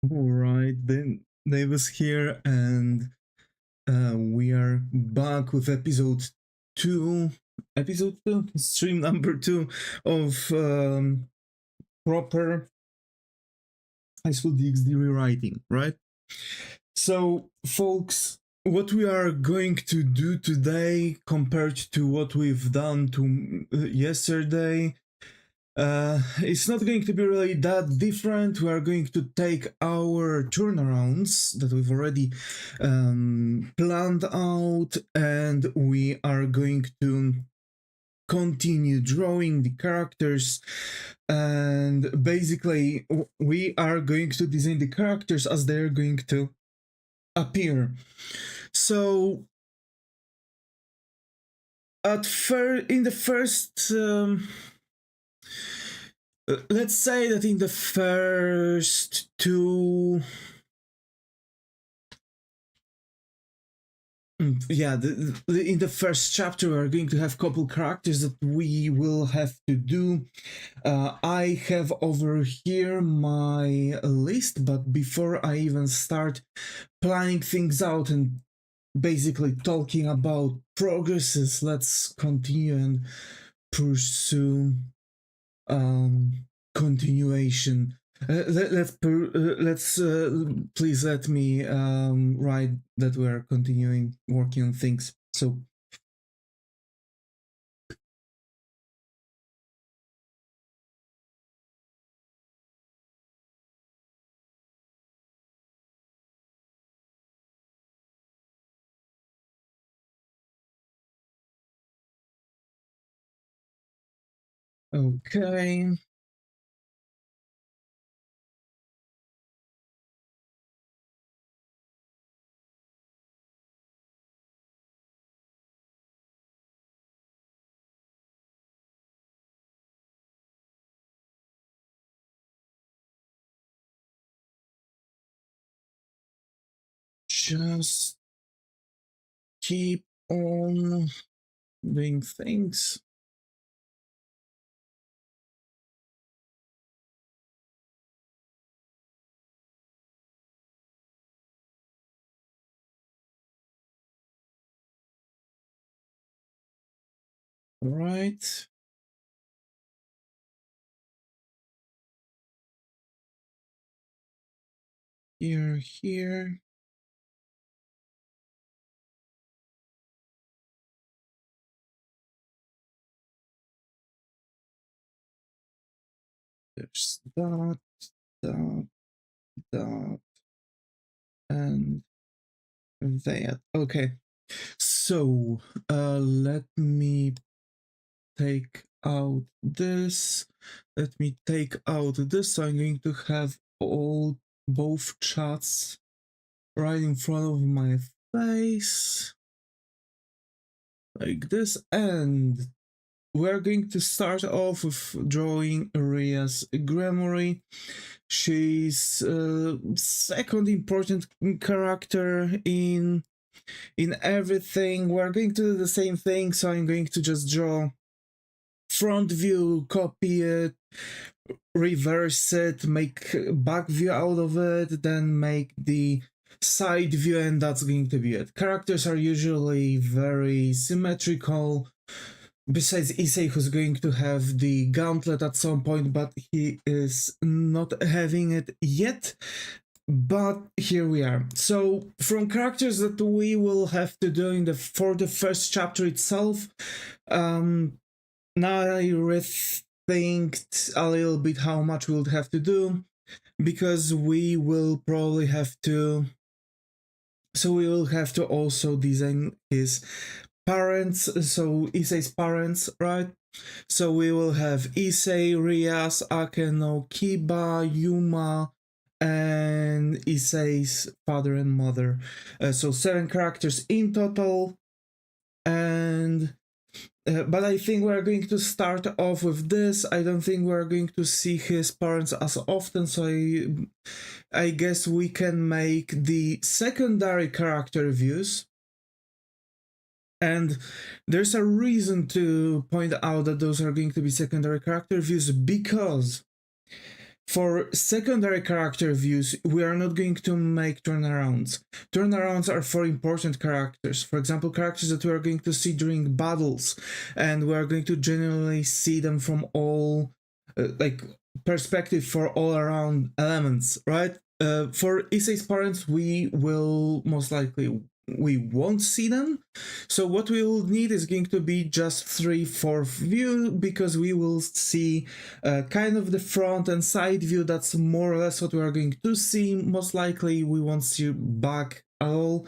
Alright, then Davis here, and we are back with episode 2, stream number 2 of proper high school DxD rewriting, right? So, folks, what we are going to do today compared to what we've done yesterday, it's not going to be really that different. We are going to take our turnarounds that we've already planned out, and we are going to continue drawing the characters, and basically we are going to design the characters as they're going to appear. So in the first let's say that in the first two, in the first chapter, we're going to have a couple characters that we will have to do. I have over here my list, but before I even start planning things out and basically talking about progresses, let's continue and pursue continuation. Let's please let me write that we are continuing working on things. So okay. Just keep on doing things. Right. Here. There's that, and that. Okay. So let me take out this. Let me take out this. So I'm going to have both chats right in front of my face, like this, and we're going to start off with drawing Ria's Grammary. She's second important character in everything. We're going to do the same thing, so I'm going to just draw front view, copy it, reverse it, make back view out of it, then make the side view, and that's going to be it. Characters are usually very symmetrical, besides Issei, who's going to have the gauntlet at some point, but he is not having it yet. But here we are. So from characters that we will have to do for the first chapter itself, now I rethinked a little bit how much we'll have to do, because we will probably have to. So we will have to also design his parents, so Issei's parents, right? So we will have Issei, Rias, Akeno, Kiba, Yuma, and Issei's father and mother. So 7 characters in total. And but I think we're going to start off with this. I don't think we're going to see his parents as often, so I guess we can make the secondary character views. And there's a reason to point out that those are going to be secondary character views, because For secondary character views, we are not going to make turnarounds. Turnarounds are for important characters. For example, characters that we are going to see during battles, and we are going to generally see them from all, like, perspective for all around elements, right? For Issei's parents, we won't see them. So what we will need is going to be just 3/4 view, because we will see kind of the front and side view. That's more or less what we are going to see. Most likely we won't see back at all.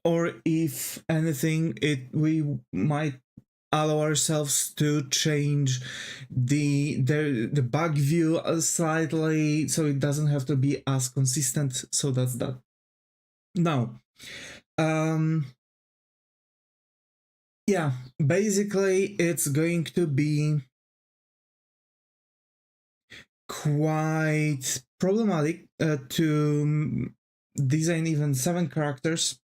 Or if anything, we might allow ourselves to change the back view slightly, so it doesn't have to be as consistent. So that's that. Now, yeah, basically it's going to be quite problematic to design even 7 characters,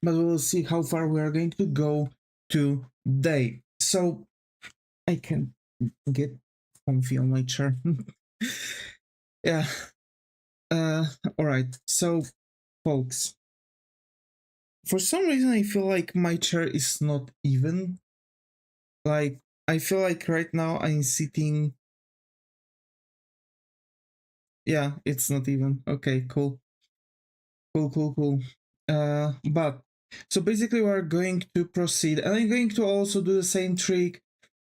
but we will see how far we are going to go today. So I can get comfy on my chair. Yeah. All right. So, folks, for some reason I feel like my chair is not even. Like, I feel like right now I'm sitting. Yeah, it's not even. Okay, cool. Cool. But so basically we're going to proceed, and I'm going to also do the same trick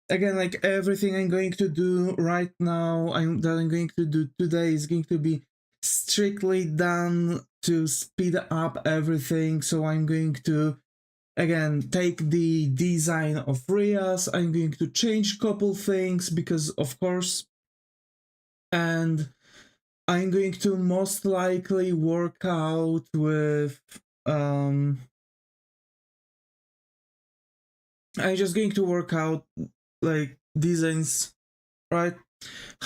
again. Like, everything I'm going to do right now, I'm going to do today is going to be strictly done to speed up everything. So I'm going to again take the design of Rias. I'm going to change a couple things because of course, and I'm going to most likely work out with I'm just going to work out like designs, right?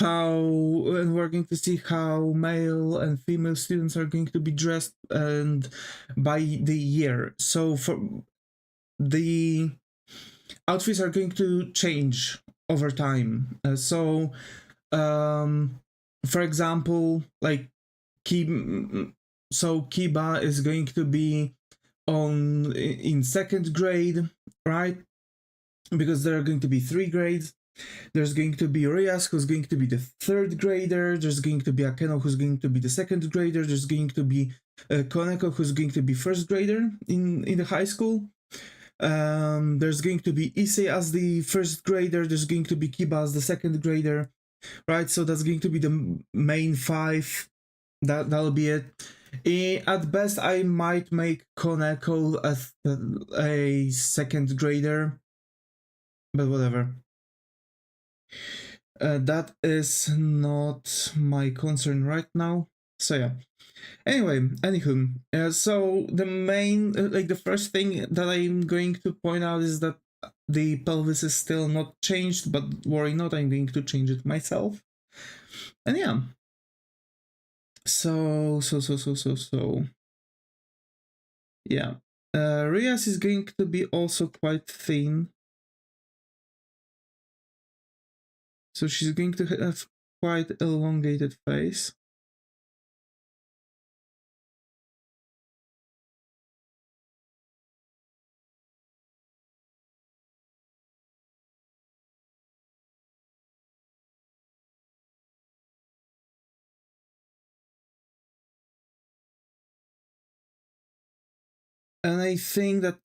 And we're going to see how male and female students are going to be dressed and by the year. So for the outfits are going to change over time. For example, like Kiba is going to be in 2nd grade, right? Because there are going to be 3 grades. There's going to be Rias, who's going to be the 3rd grader. There's going to be Akeno, who's going to be the 2nd grader. There's going to be Koneko, who's going to be 1st grader in the high school. There's going to be Issei as the 1st grader. There's going to be Kiba as the 2nd grader, right? So that's going to be the main 5. That'll be it. At best, I might make Koneko as a 2nd grader, but whatever. That is not my concern right now. So yeah. Anyway, anywho, so the main, the first thing that I'm going to point out is that the pelvis is still not changed, but worry not, I'm going to change it myself. And yeah. So. Yeah. Rias is going to be also quite thin. So she's going to have quite elongated face. And I think that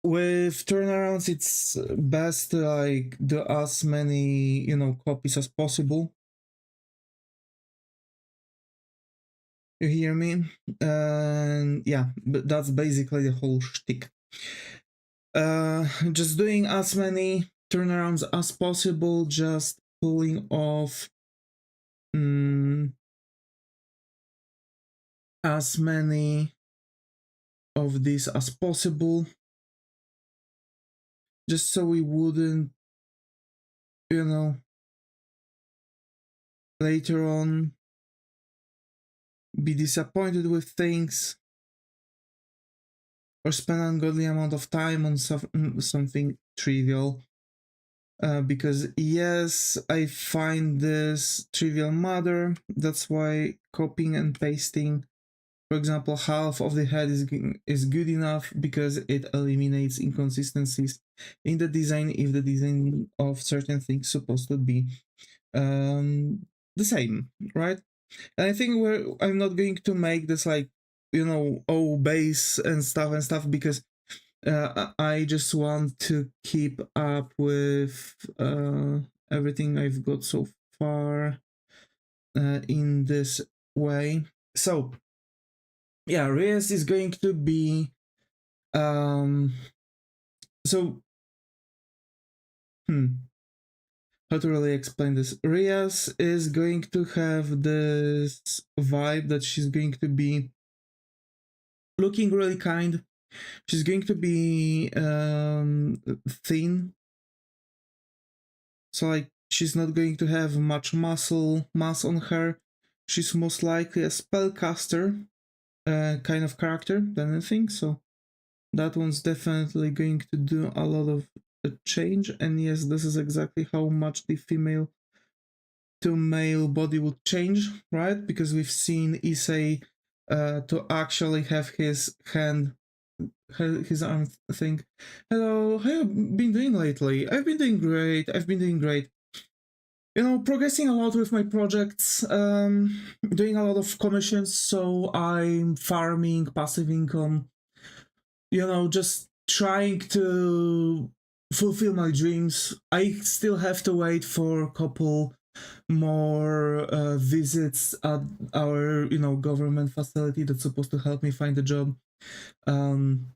with turnarounds, it's best to like do as many, copies as possible. You hear me? And yeah, but that's basically the whole shtick. Just doing as many turnarounds as possible, just pulling off as many of these as possible, just so we wouldn't, later on be disappointed with things or spend an ungodly amount of time on something trivial. because yes, I find this trivial matter. That's why copying and pasting, for example, half of the head is good enough because it eliminates inconsistencies in the design if the design of certain things supposed to be the same, right? And I think I'm not going to make this like, you know, base and stuff because I just want to keep up with everything I've got so far in this way. So yeah, Reyes is going to be so how to really explain this? Reyes is going to have this vibe that she's going to be looking really kind. She's going to be thin, so like she's not going to have much muscle mass on her. She's most likely a spellcaster kind of character than anything, so that one's definitely going to do a lot of change. And yes, this is exactly how much the female to male body would change, right? Because we've seen Issei to actually have his arm thing. Hello, how have you been doing lately? I've been doing great. You know, progressing a lot with my projects, doing a lot of commissions, so I'm farming passive income, you know, just trying to fulfill my dreams. I still have to wait for a couple more visits at our, you know, government facility that's supposed to help me find a job. And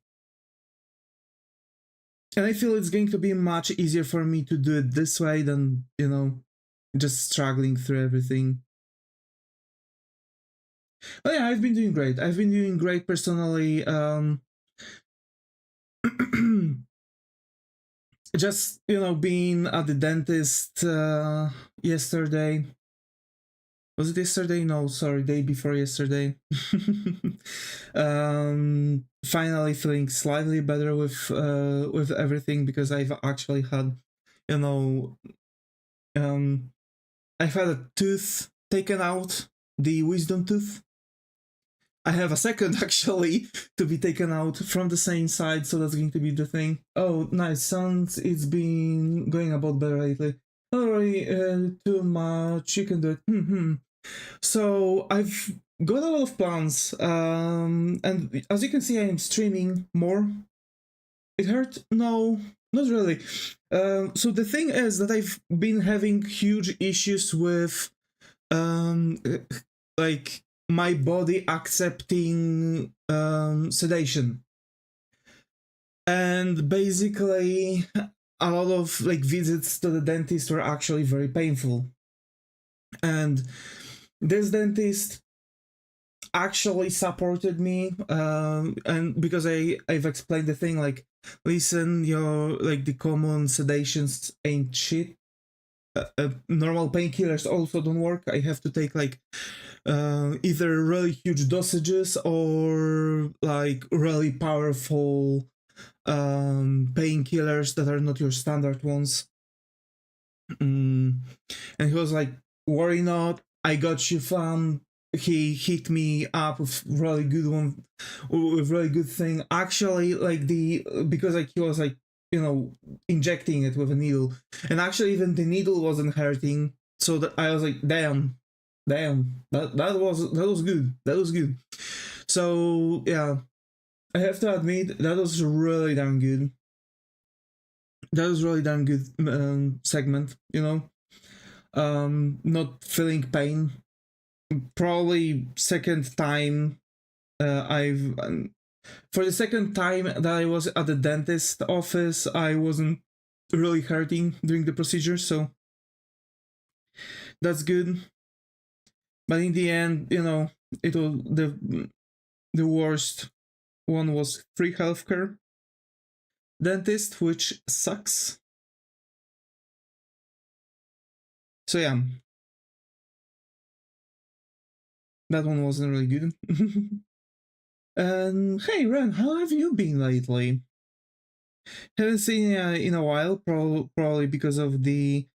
I feel it's going to be much easier for me to do it this way than, you know, just struggling through everything. But yeah, I've been doing great. I've been doing great personally. Just, you know, being at the dentist yesterday. Was it yesterday? No, sorry, day before yesterday. Finally feeling slightly better with everything because I've actually had, you know, I've had a tooth taken out, the wisdom tooth. I have a second actually to be taken out from the same side, so that's going to be the thing. Oh, nice. Sounds it's been going about better lately. Don't worry too much. You can do it. So I've got a lot of plans, and as you can see, I am streaming more. It hurt? No, not really. So the thing is that I've been having huge issues with, like my body accepting sedation, and basically a lot of like visits to the dentist were actually very painful, and this dentist actually supported me, and because I've explained the thing like, listen, your like the common sedations ain't shit. Normal painkillers also don't work. I have to take like either really huge dosages or like really powerful painkillers that are not your standard ones. And he was like, worry not, I got you, fam. He hit me up with really good thing. Actually, like because like he was like, you know, injecting it with a needle, and actually even the needle wasn't hurting. So that I was like, damn, that was good. So yeah, I have to admit that was really damn good. That was really damn good segment, you know. Not feeling pain. Probably second time I've for the second time that I was at the dentist office, I wasn't really hurting during the procedure, so that's good. But in the end, you know, it was the worst one was free healthcare dentist, which sucks. So yeah, that one wasn't really good. And hey Ren, how have you been lately? Haven't seen in a while, probably because of the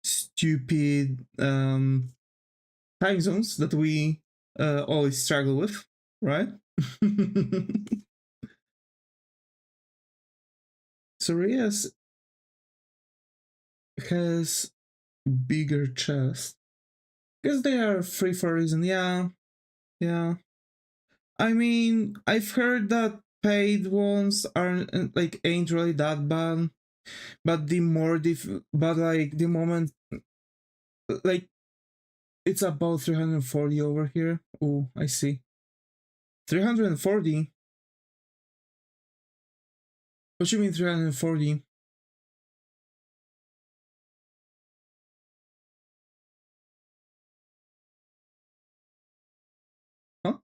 stupid time zones that we always struggle with, right? So Rias has bigger chest. Guess they are free for a reason. Yeah, yeah. I mean, I've heard that paid ones aren't like ain't really that bad, but but like the moment like it's about 340 over here. Oh, I see. 340. What you mean 340? Huh?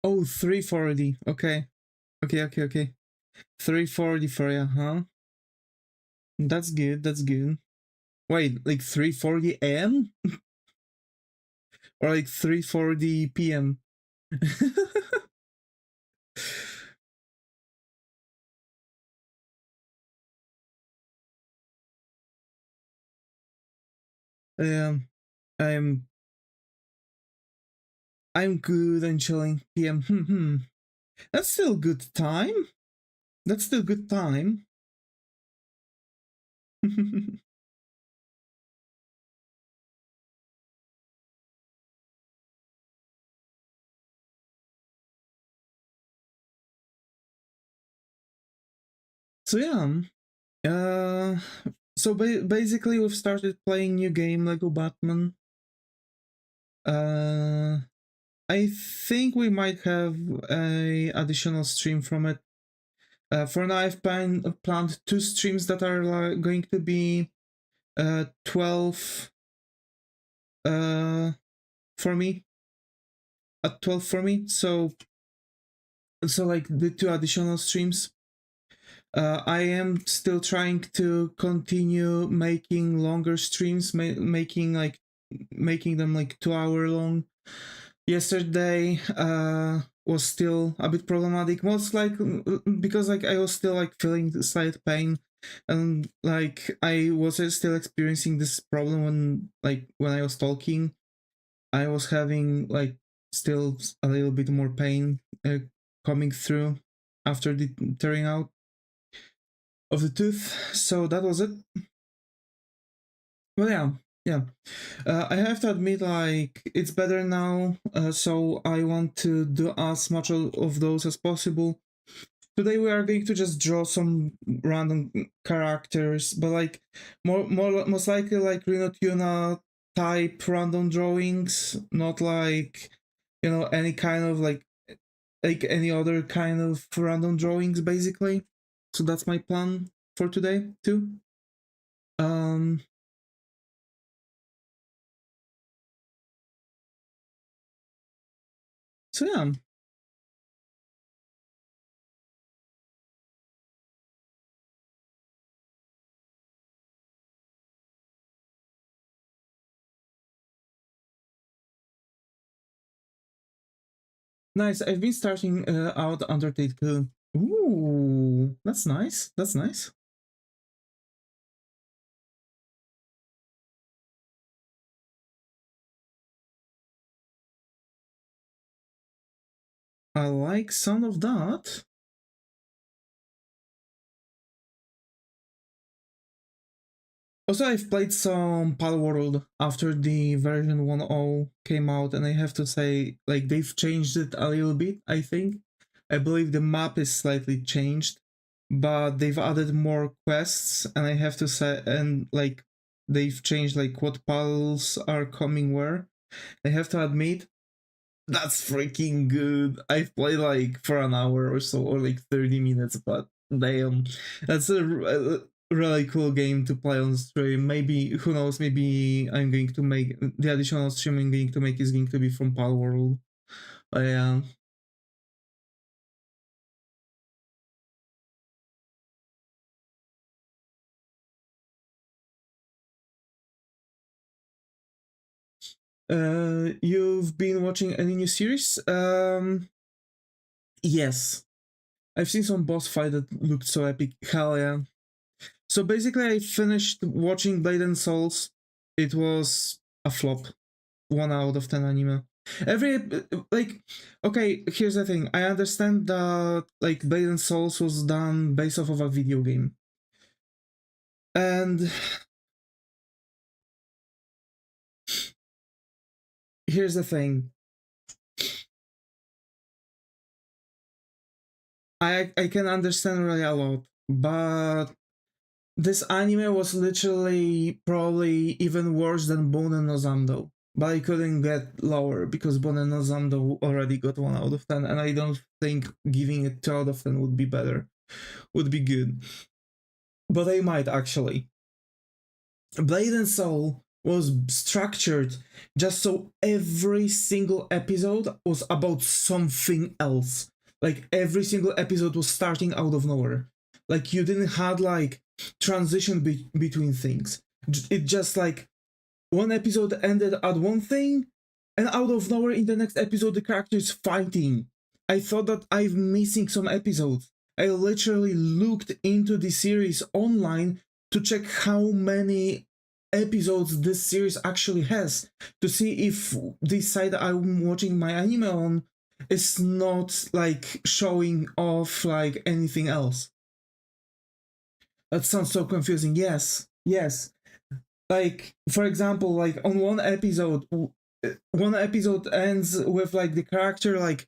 Oh, 340. Okay. Okay. 340 for you, huh? That's good. That's good. Wait, like 340 AM? Or like 340 PM? um, I'm I'm good and chilling. PM. That's still good time. That's still good time. So yeah. Uh so basically we've started playing new game Lego Batman. I think we might have a additional stream from it. For now, I've planned 2 streams that are going to be 12 for me, at 12 for me. So like the 2 additional streams. I am still trying to continue making longer streams, making them like 2 hour long. Yesterday was still a bit problematic, most like because like I was still like feeling the slight pain, and like I was still experiencing this problem when I was talking. I was having like still a little bit more pain coming through after the tearing out of the tooth, so that was it. Well, yeah. I have to admit, like, it's better now, so I want to do as much of those as possible. Today we are going to just draw some random characters, but like most likely like Reno Tuna type random drawings, not like any kind of like any other kind of random drawings, basically. So that's my plan for today too. Um, so yeah. Nice. I've been starting out Undertale. Ooh, that's nice. That's nice. I like some of that. Also, I've played some Palworld after the version 1.0 came out, and I have to say, like, they've changed it a little bit, I think. I believe the map is slightly changed, but they've added more quests, and I have to say, and like, they've changed like what puzzles are coming where. I have to admit, that's freaking good. I've played like for an hour or so, or like 30 minutes, but damn, that's a really cool game to play on stream. Maybe, who knows, maybe I'm going to make the additional stream I'm going to make is going to be from Palworld. Yeah. you've been watching any new series? Yes. I've seen some boss fight that looked so epic. Hell yeah. So basically, I finished watching Blade and Souls. It was a flop. 1 out of 10 anime. Okay, here's the thing. I understand that like Blade and Souls was done based off of a video game. And here's the thing. I can understand really a lot, but this anime was literally probably even worse than Bonen no Zamdo. But I couldn't get lower because Bonen no Zamdo already got 1 out of 10, and I don't think giving it 2 out of 10 would be better. Would be good. But I might actually. Blade and Soul was structured just so every single episode was about something else. Like every single episode was starting out of nowhere. Like you didn't had like transition between things. It just like one episode ended at one thing, and out of nowhere in the next episode the character is fighting. I thought that I'm missing some episodes. I literally looked into the series online to check how many episodes this series actually has, to see if this site I'm watching my anime on is not like showing off like anything else. That sounds so confusing. Yes. Like, for example, like on one episode ends with like the character like,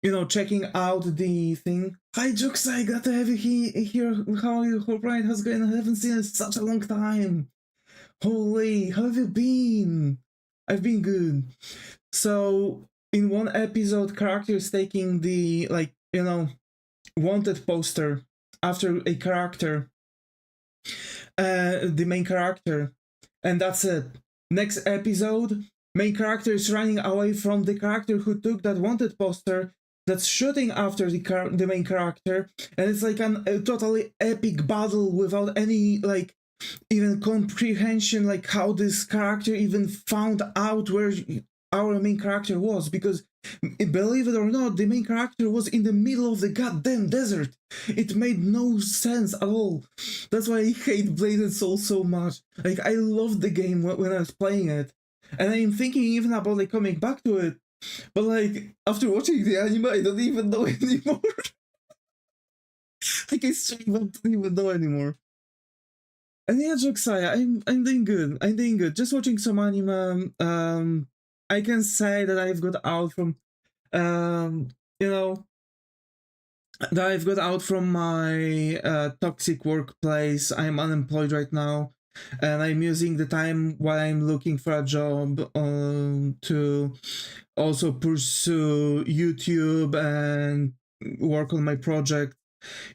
you know, checking out the thing. Hi Jux, I got to have you here. How you? Hope Ryan has going? I haven't seen it in such a long time. Holy, how have you been? I've been good. So in one episode, character is taking the like, you know, wanted poster after a character, the main character, and that's it. Next episode, main character is running away from the character who took that wanted poster, that's shooting after the main character, and it's like a totally epic battle without any like even comprehension, like how this character even found out where our main character was, because believe it or not, the main character was in the middle of the goddamn desert. It made no sense at all. That's why I hate Blade and Soul so much. Like, I loved the game when I was playing it, and I'm thinking even about like coming back to it, but like after watching the anime, I don't even know anymore. Like, I straight up don't even know anymore. And yeah, Joksaya, I'm doing good. I'm doing good. Just watching some anime. I can say that I've got out from, you know, that I've got out from my toxic workplace. I'm unemployed right now, and I'm using the time while I'm looking for a job to also pursue YouTube and work on my project.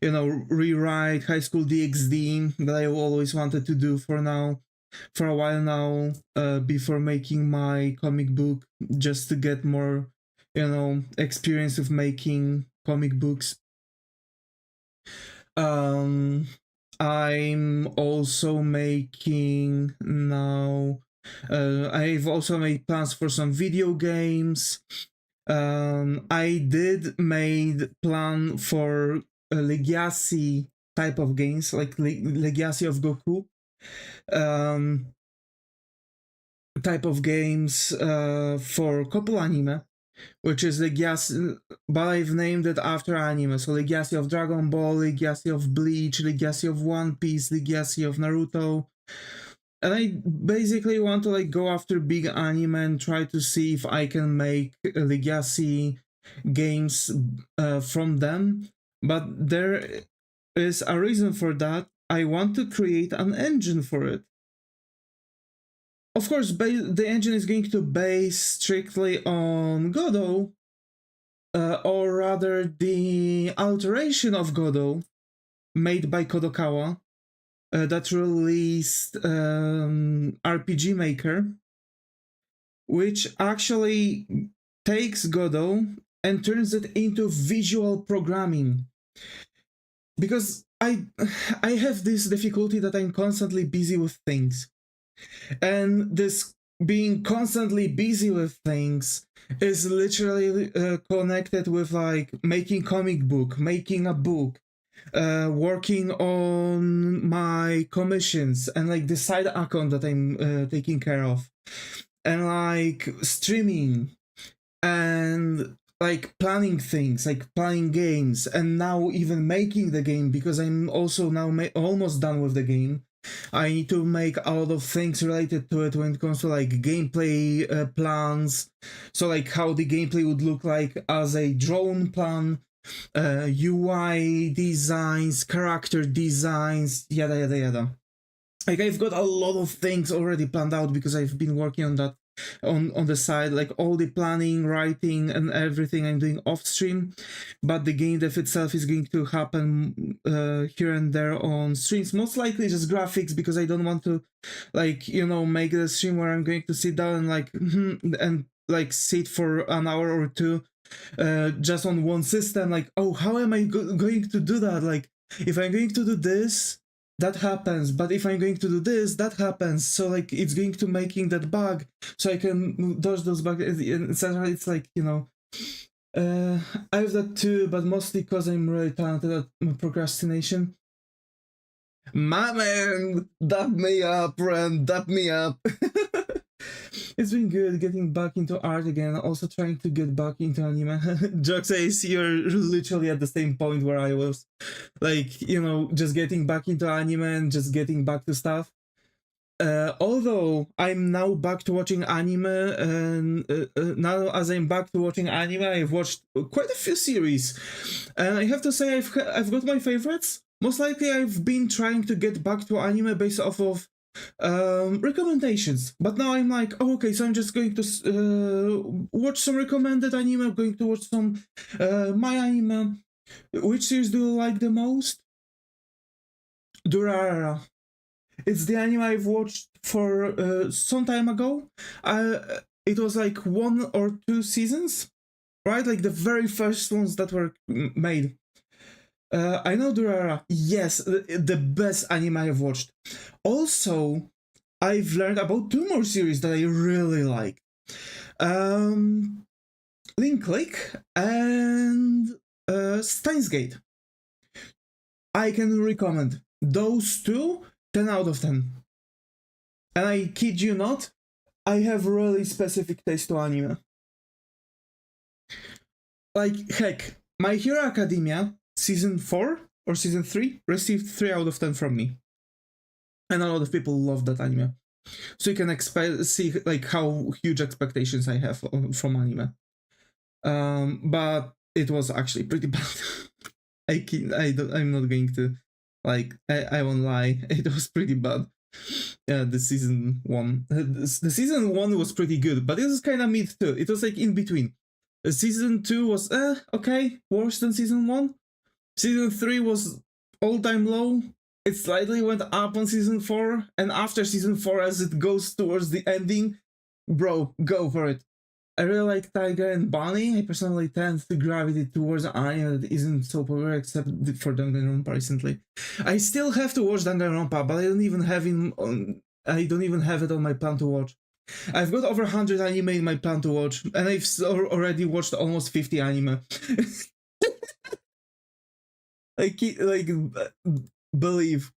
You know, rewrite High School DXD that I always wanted to do for a while now, before making my comic book, just to get more, you know, experience of making comic books. I'm also making now. I've also made plans for some video games. I did made plan for a Legacy type of games, like Legacy of Goku, type of games for couple anime, which is Legacy, but I've named it after anime. So Legacy of Dragon Ball, Legacy of Bleach, Legacy of One Piece, Legacy of Naruto. And I basically want to like go after big anime and try to see if I can make Legacy games from them. But there is a reason for that. I want to create an engine for it. Of course, the engine is going to base strictly on Godot, or rather the alteration of Godot made by Kodokawa, that released RPG Maker, which actually takes Godot and turns it into visual programming. Because I have this difficulty that I'm constantly busy with things. And this being constantly busy with things is literally connected with like making comic book, making a book, working on my commissions and like the side account that I'm taking care of, and like streaming and like planning things, like planning games, and now even making the game because I'm also now almost done with the game. I need to make a lot of things related to it when it comes to like gameplay plans. So like how the gameplay would look like as a drone plan, UI designs, character designs, yada yada yada. Like I've got a lot of things already planned out because I've been working on that on the side, like all the planning, writing, and everything I'm doing off stream. But the game dev itself is going to happen here and there on streams, most likely just graphics, because I don't want to, like, you know, make the stream where I'm going to sit down and like and like sit for an hour or two just on one system. Like, oh, how am I going to do that? Like, if I'm going to do this, that happens, but if I'm going to do this, that happens. So like it's going to making that bug, so I can dodge those bugs, etc. It's like, you know, I have that too, but mostly because I'm really talented at procrastination. My man, dap me up, Ren, dap me up. It's been good getting back into art again, also trying to get back into anime. Jock says you're literally at the same point where I was. Like, you know, just getting back into anime and just getting back to stuff. Although I'm now back to watching anime, and now as I'm back to watching anime, I've watched quite a few series. And I have to say I've got my favorites. Most likely I've been trying to get back to anime based off of recommendations, but now I'm like, oh, okay, so I'm just going to watch some recommended anime. I'm going to watch some my anime. Which series do you like the most? Durarara. It's the anime I've watched for some time ago. It was like 1 or 2 seasons, right? Like the very first ones that were made. I know Durarara. Yes, the best anime I've watched. Also, I've learned about 2 more series that I really like. Link Click and Steins Gate. I can recommend those 2, 10 out of 10. And I kid you not, I have really specific taste to anime. Like, heck, My Hero Academia Season 4 or Season 3 received 3 out of 10 from me. And a lot of people love that anime. So you can see like how huge expectations I have from anime. But it was actually pretty bad. I'm not going to, like, I won't lie, it was pretty bad. The season 1. The season 1 was pretty good, but it was kind of mid too. It was like in between. Season 2 was okay, worse than season 1. Season 3 was all-time low. It slightly went up on season 4, and after season 4, as it goes towards the ending, bro, go for it. I really like Tiger and Bunny. I personally tend to gravitate towards anime that isn't so popular, except for Danganronpa recently. I still have to watch Danganronpa, but I don't even have it on my plan to watch. I've got over 100 anime in my plan to watch, and I've already watched almost 50 anime. like believe.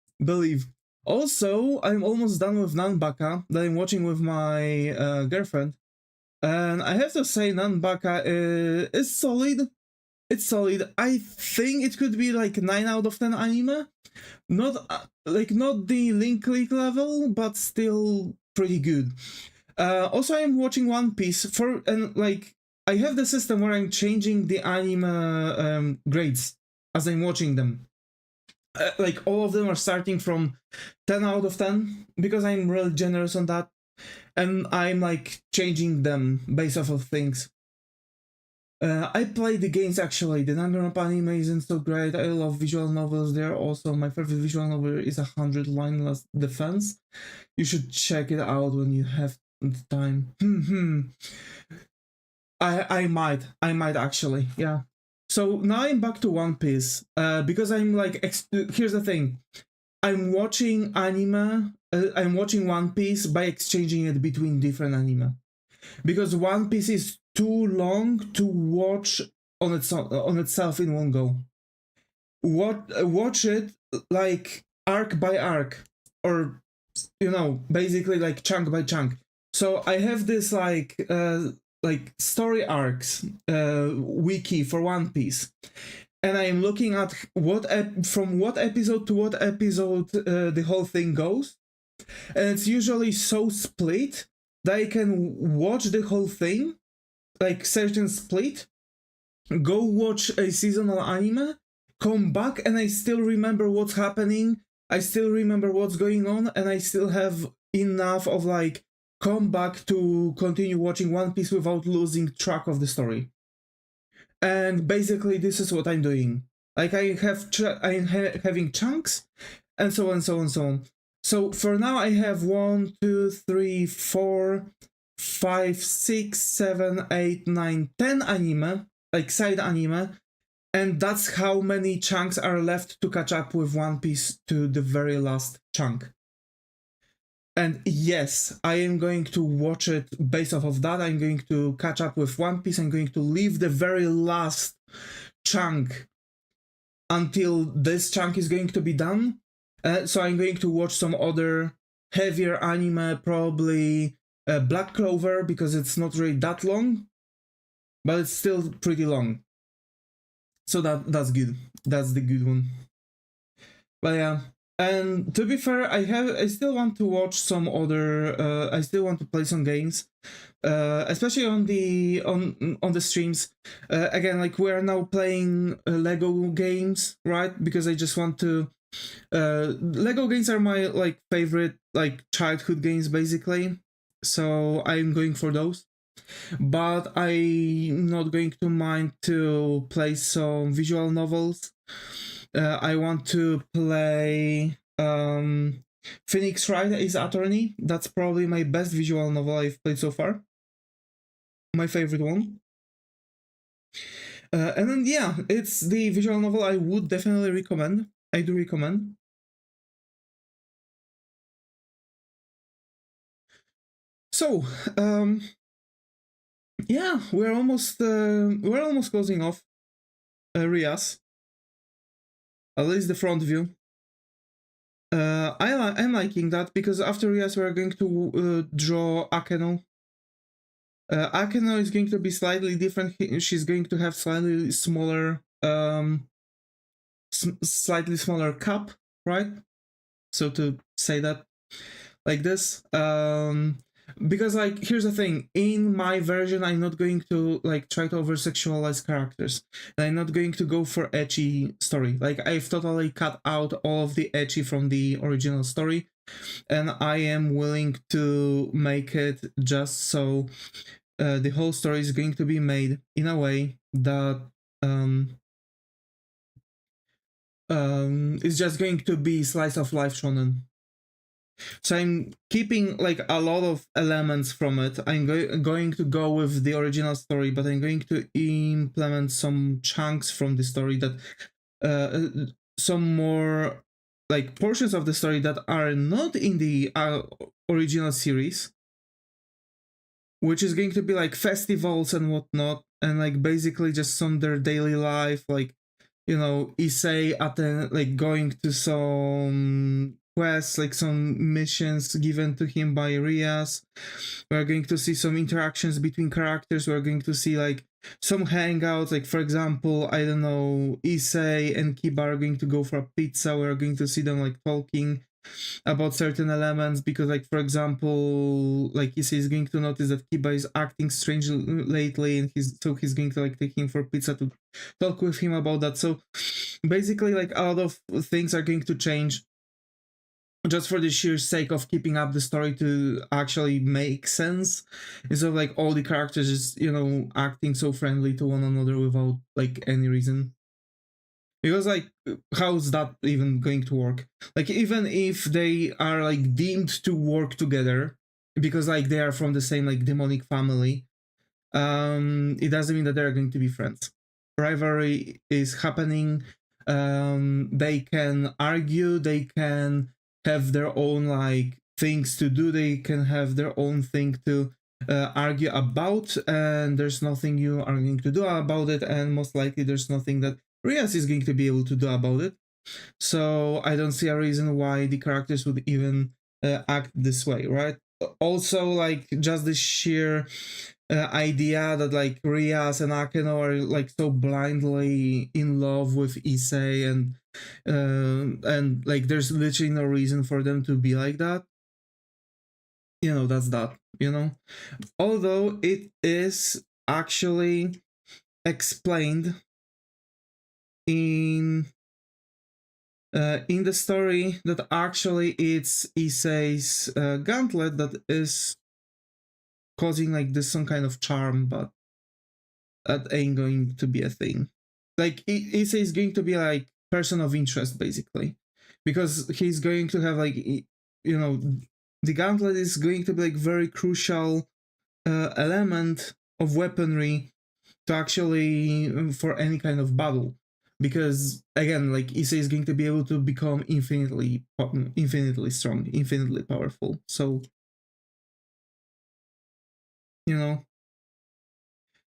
Also, I'm almost done with Nanbaka that I'm watching with my girlfriend, and I have to say Nanbaka is solid. It's solid. I think it could be like 9 out of 10 anime. Not the Link Click level, but still pretty good. Also, I'm watching One Piece I have the system where I'm changing the anime grades as I'm watching them. Like all of them are starting from 10 out of 10 because I'm really generous on that, and I'm like changing them based off of things. I play the games actually. The Danganronpa anime isn't so great. I love visual novels there. Also, my favorite visual novel is 100 Lineless Defense. You should check it out when you have the time. I might actually, yeah. So now I'm back to One Piece, because I'm like, here's the thing. I'm watching anime I'm watching One Piece by exchanging it between different anime, because One Piece is too long to watch on itself in one go. Watch it like arc by arc, or basically like chunk by chunk. So I have this like story arcs wiki for One Piece, and I am looking at from what episode to what episode the whole thing goes, and it's usually so split that I can watch the whole thing, like certain split, go watch a seasonal anime, come back, and I still remember what's happening, I still remember what's going on, and I still have enough of like come back to continue watching One Piece without losing track of the story. And basically this is what I'm doing. Like I'm having chunks, and so on, so on, so on. So for now I have 1, 2, 3, 4, 5, 6, 7, 8, 9, 10 anime, like side anime, and that's how many chunks are left to catch up with One Piece to the very last chunk. And yes, I am going to watch it based off of that. I'm going to catch up with One Piece. I'm going to leave the very last chunk until this chunk is going to be done. So I'm going to watch some other heavier anime, probably Black Clover, because it's not really that long, but it's still pretty long. So that's good. That's the good one. But yeah. And to be fair, I still want to watch some other. I still want to play some games, especially on the streams. Again, like we are now playing Lego games, right? Because I just want to. Lego games are my like favorite like childhood games, basically. So I'm going for those. But I'm not going to mind to play some visual novels. I want to play Phoenix Wright Ace Attorney. That's probably my best visual novel I've played so far. My favorite one. And then yeah, it's the visual novel I would definitely recommend. I do recommend. So yeah, we're almost closing off Rias. At least the front view. I'm liking that, because after Rias we're going to draw Akeno. Akeno is going to be slightly different. She's going to have slightly smaller cap, right? So to say that like this, because like here's the thing, in my version I'm not going to like try to over sexualize characters, and I'm not going to go for ecchi story. Like I've totally cut out all of the ecchi from the original story, and I am willing to make it just so the whole story is going to be made in a way that it's just going to be slice of life shonen. So I'm keeping like a lot of elements from it. I'm going to go with the original story, but I'm going to implement some chunks from the story that some more like portions of the story that are not in the original series, which is going to be like festivals and whatnot, and like basically just some their daily life, like Issei like going to some quests, like some missions given to him by Rias. We're going to see some interactions between characters. We're going to see like some hangouts, like for example, I don't know, Issei and Kiba are going to go for a pizza. We're going to see them like talking about certain elements, because like for example, like Issei is going to notice that Kiba is acting strangely lately, and he's going to like take him for pizza to talk with him about that. So basically like a lot of things are going to change just for the sheer sake of keeping up the story to actually make sense, instead of like all the characters just acting so friendly to one another without like any reason. Because like how's that even going to work? Like even if they are like deemed to work together because like they are from the same like demonic family, it doesn't mean that they're going to be friends. Rivalry is happening. They can argue, they can have their own like things to do. They can have their own thing to argue about, and there's nothing you are going to do about it, and most likely there's nothing that Rias is going to be able to do about it. So I don't see a reason why the characters would even act this way, right? Also, like, just the sheer idea that like Rias and Akeno are like so blindly in love with Issei, and like there's literally no reason for them to be like that. You know, that's that, you know? Although it is actually explained in the story that actually it's Issei's gauntlet that is causing like this some kind of charm, but that ain't going to be a thing. Like Issei is going to be like person of interest basically, because he's going to have like, you know, the gauntlet is going to be like very crucial element of weaponry to actually for any kind of battle, because again, like Issei is going to be able to become infinitely strong, infinitely powerful. So, you know,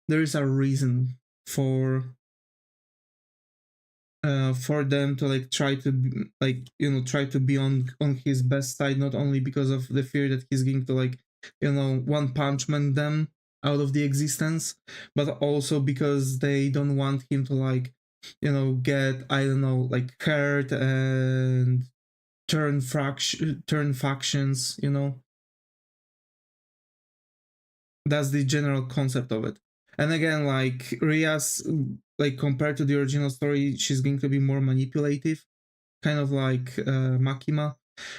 there is a reason for them to like try to like, you know, try to be on his best side, not only because of the fear that he's going to like, you know, one punch man them out of the existence, but also because they don't want him to like, you know, get, I don't know, like hurt and turn factions, you know. That's the general concept of it. And again, like Rias, like compared to the original story, she's going to be more manipulative, kind of like Makima,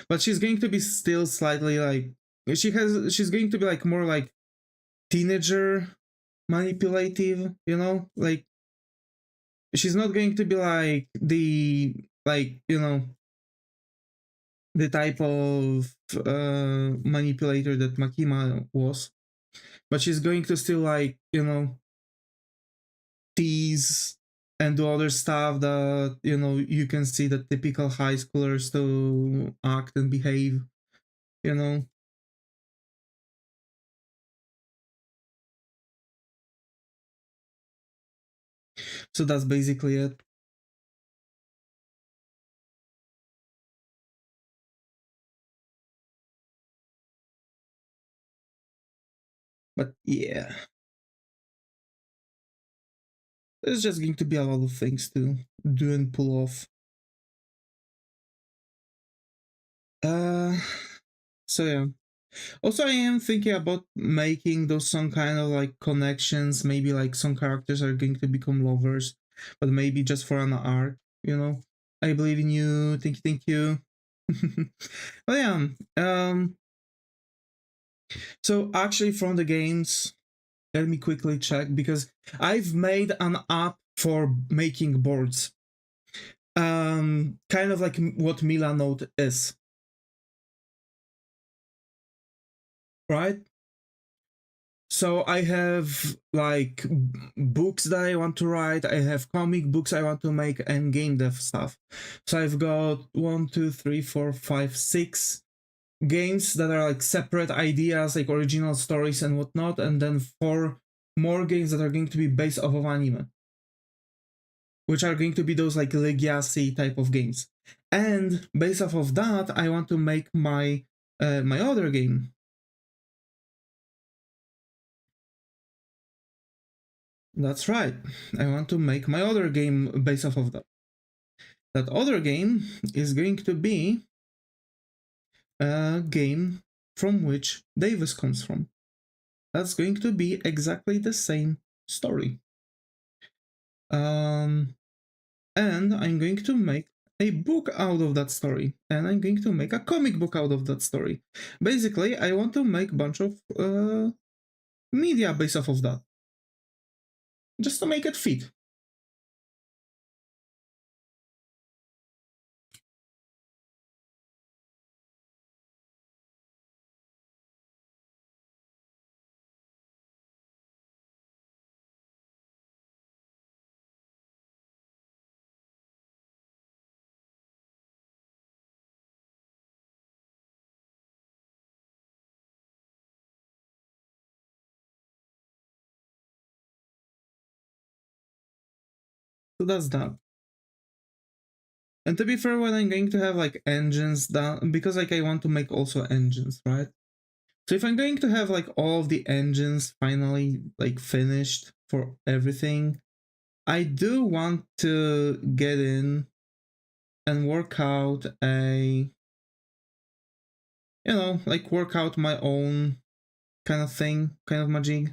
but she's going to be still slightly like, she's going to be like more like teenager manipulative, you know, like she's not going to be like the, like, you know, the type of manipulator that Makima was, but she's going to still like, you know, tease and do other stuff that, you know, you can see the typical high schoolers to act and behave, you know. So that's basically it. But yeah, there's just going to be a lot of things to do and pull off. Uh, so yeah. Also, I am thinking about making those some kind of like connections. Maybe like some characters are going to become lovers, but maybe just for an arc, you know. I believe in you. Thank you. But yeah, so actually from the games, let me quickly check because I've made an app for making boards. Kind of like what Mila Note is, right? So I have like books that I want to write, I have comic books I want to make, and game dev stuff. So I've got 1, 2, 3, 4, 5, 6 games that are like separate ideas, like original stories and whatnot, and then 4 more games that are going to be based off of anime, which are going to be those like legacy type of games. And based off of that, I want to make my my other game. That's right. I want to make my other game based off of that. That other game is going to be a game from which Davis comes from. That's going to be exactly the same story. And I'm going to make a book out of that story, and I'm going to make a comic book out of that story. Basically, I want to make a bunch of media based off of that, just to make it fit. So that's that. And to be fair, when I'm going to have like engines done, because like I want to make also engines, right? So if I'm going to have like all of the engines finally like finished for everything, I do want to get in and work out like work out my own kind of thing, kind of magic.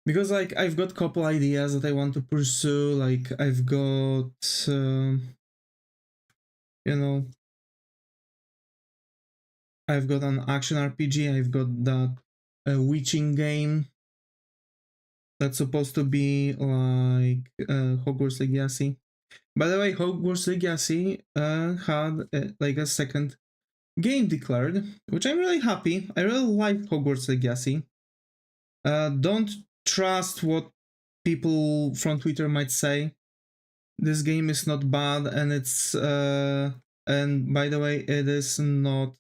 Because like I've got a couple ideas that I want to pursue. Like I've got, you know, I've got an action RPG. I've got that witching game that's supposed to be like Hogwarts Legacy. By the way, Hogwarts Legacy had like a second game declared, which I'm really happy. I really like Hogwarts Legacy. Don't trust what people from Twitter might say. This game is not bad, and it's and by the way, it is not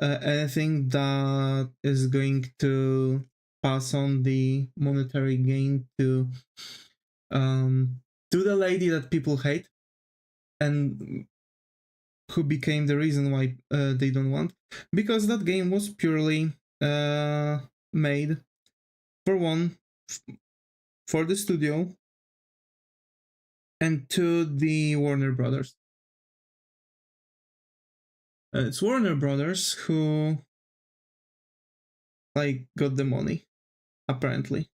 anything that is going to pass on the monetary gain to the lady that people hate and who became the reason why they don't want, because that game was purely made for one for the studio and to the Warner Brothers. It's Warner Brothers who like got the money, apparently.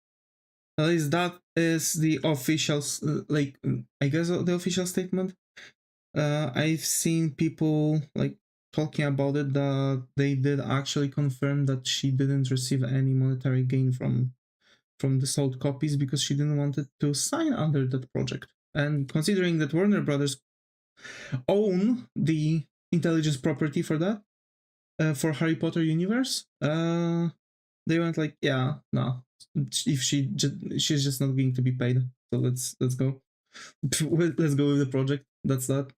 At least that is the official, like I guess the official statement. I've seen people like talking about it that they did actually confirm that she didn't receive any monetary gain from the sold copies because she didn't want it to sign under that project. And considering that Warner Brothers own the intelligence property for that, for Harry Potter universe, they went like, yeah, no, if she's just not going to be paid, so let's go, let's go with the project. That's that.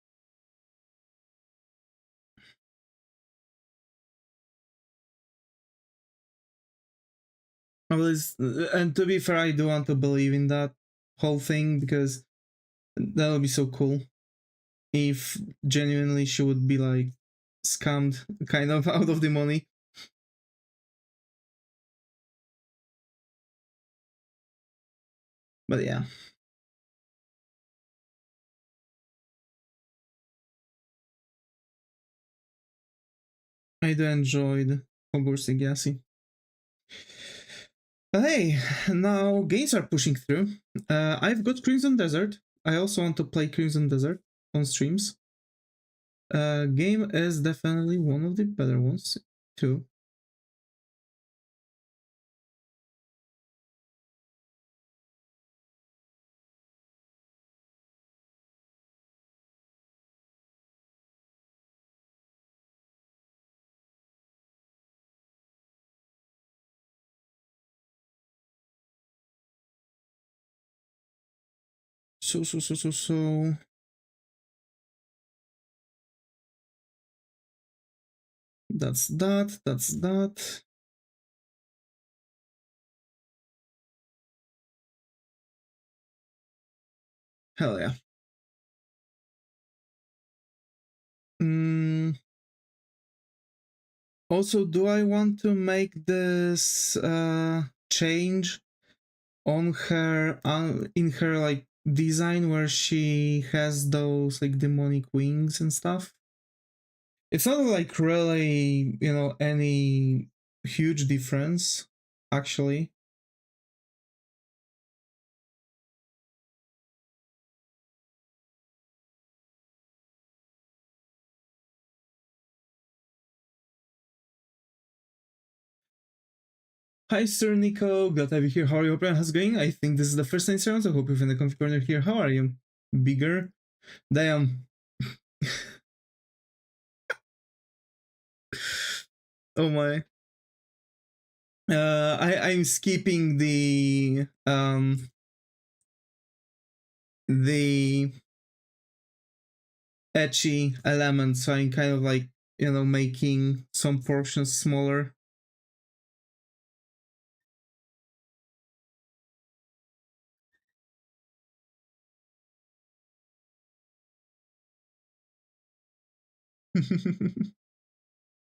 And to be fair, I do want to believe in that whole thing because that would be so cool if genuinely she would be like scammed kind of out of the money. But yeah, I do enjoyed Hogwarts Legacy. But hey, now games are pushing through. I've got Crimson Desert. I also want to play Crimson Desert on streams. Game is definitely one of the better ones too. So. That's that. That's that. Hell yeah. Also, do I want to make this change on her in her like design where she has those like demonic wings and stuff? It's not like really, any huge difference actually. Hi, Sir Nico. Glad to have you here. How are you? How's it going? I think this is the first time, sir. So I hope you find the comfy corner here. How are you? Bigger? Damn. Oh my. I'm skipping the edgy element, so I'm kind of like, you know, making some portions smaller.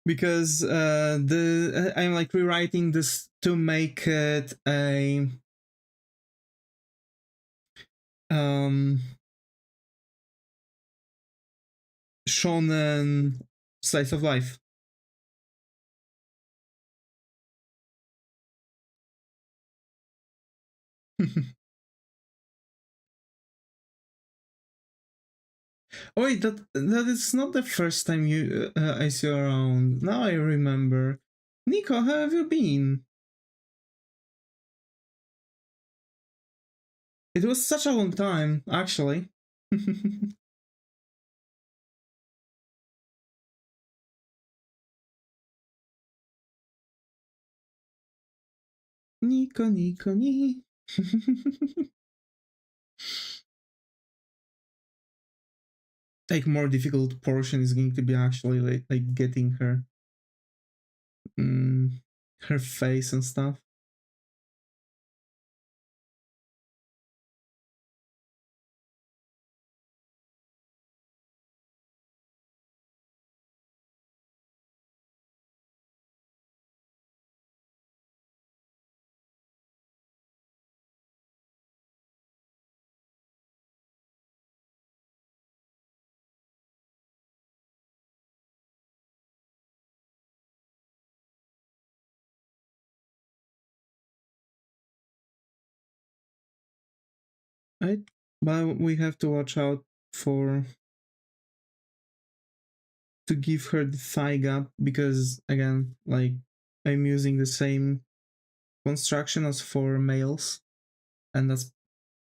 Because I'm like rewriting this to make it a shonen slice of life. Oh wait, that is not the first time you I see you around. Now I remember. Nico, how have you been? It was such a long time, actually. Nico, Nico, ni. Like more difficult portion is going to be actually like getting her, her face and stuff. Right? But we have to watch out for to give her the thigh gap, because again, like I'm using the same construction as for males, and that's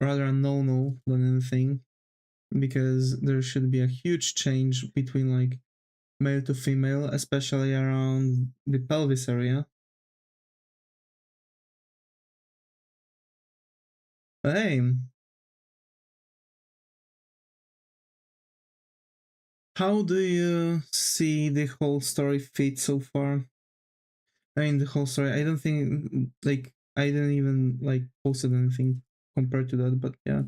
rather a no-no than anything, because there should be a huge change between like male to female, especially around the pelvis area. But hey, how do you see the whole story fit so far? I mean, the whole story. I don't think like I didn't even like posted anything compared to that, but yeah.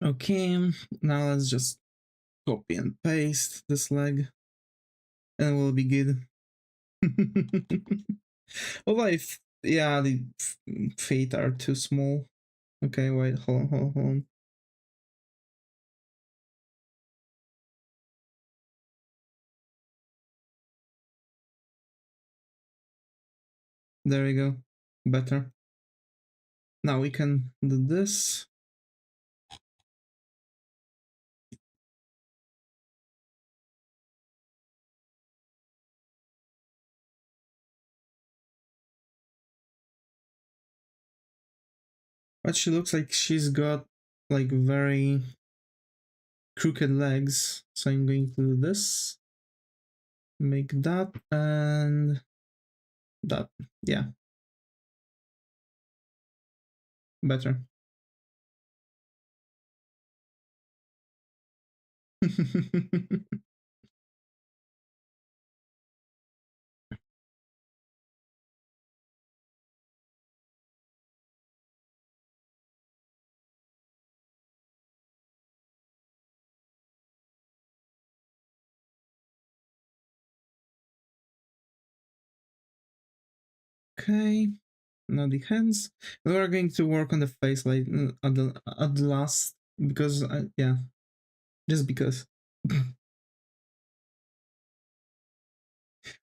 Okay, now let's just copy and paste this leg, and we'll be good. Although if yeah, the feet are too small. Okay, wait, hold on. There we go. Better. Now we can do this. But she looks like she's got like very crooked legs. So I'm going to do this. Make that and that. Yeah, better. Okay. now the hands. And we're going to work on the face like at the last, because yeah, just because.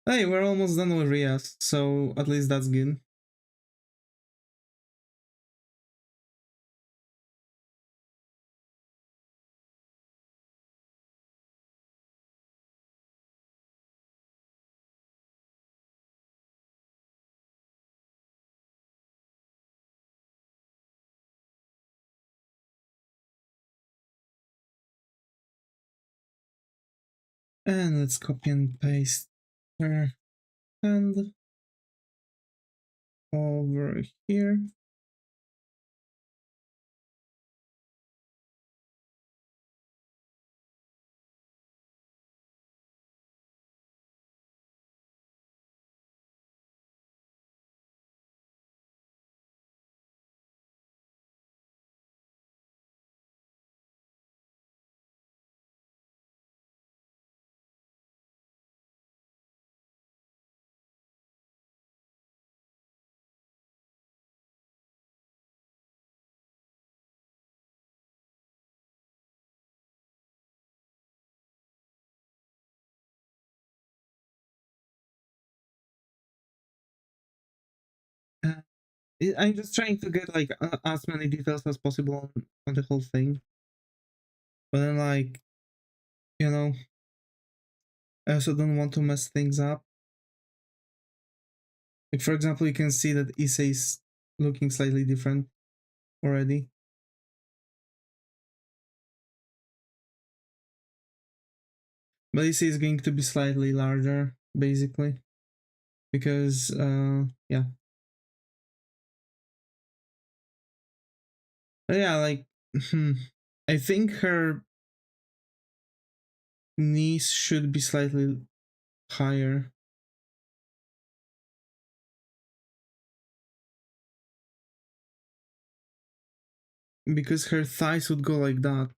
Hey, we're almost done with Rias, so at least that's good. And let's copy and paste her hand over here. Uh, I'm just trying to get like as many details as possible on the whole thing, but then like, you know, I also don't want to mess things up. Like for example, you can see that Issei is looking slightly different already. But Issei is going to be slightly larger, basically, because yeah. But yeah, like I think her knees should be slightly higher. Because her thighs would go like that.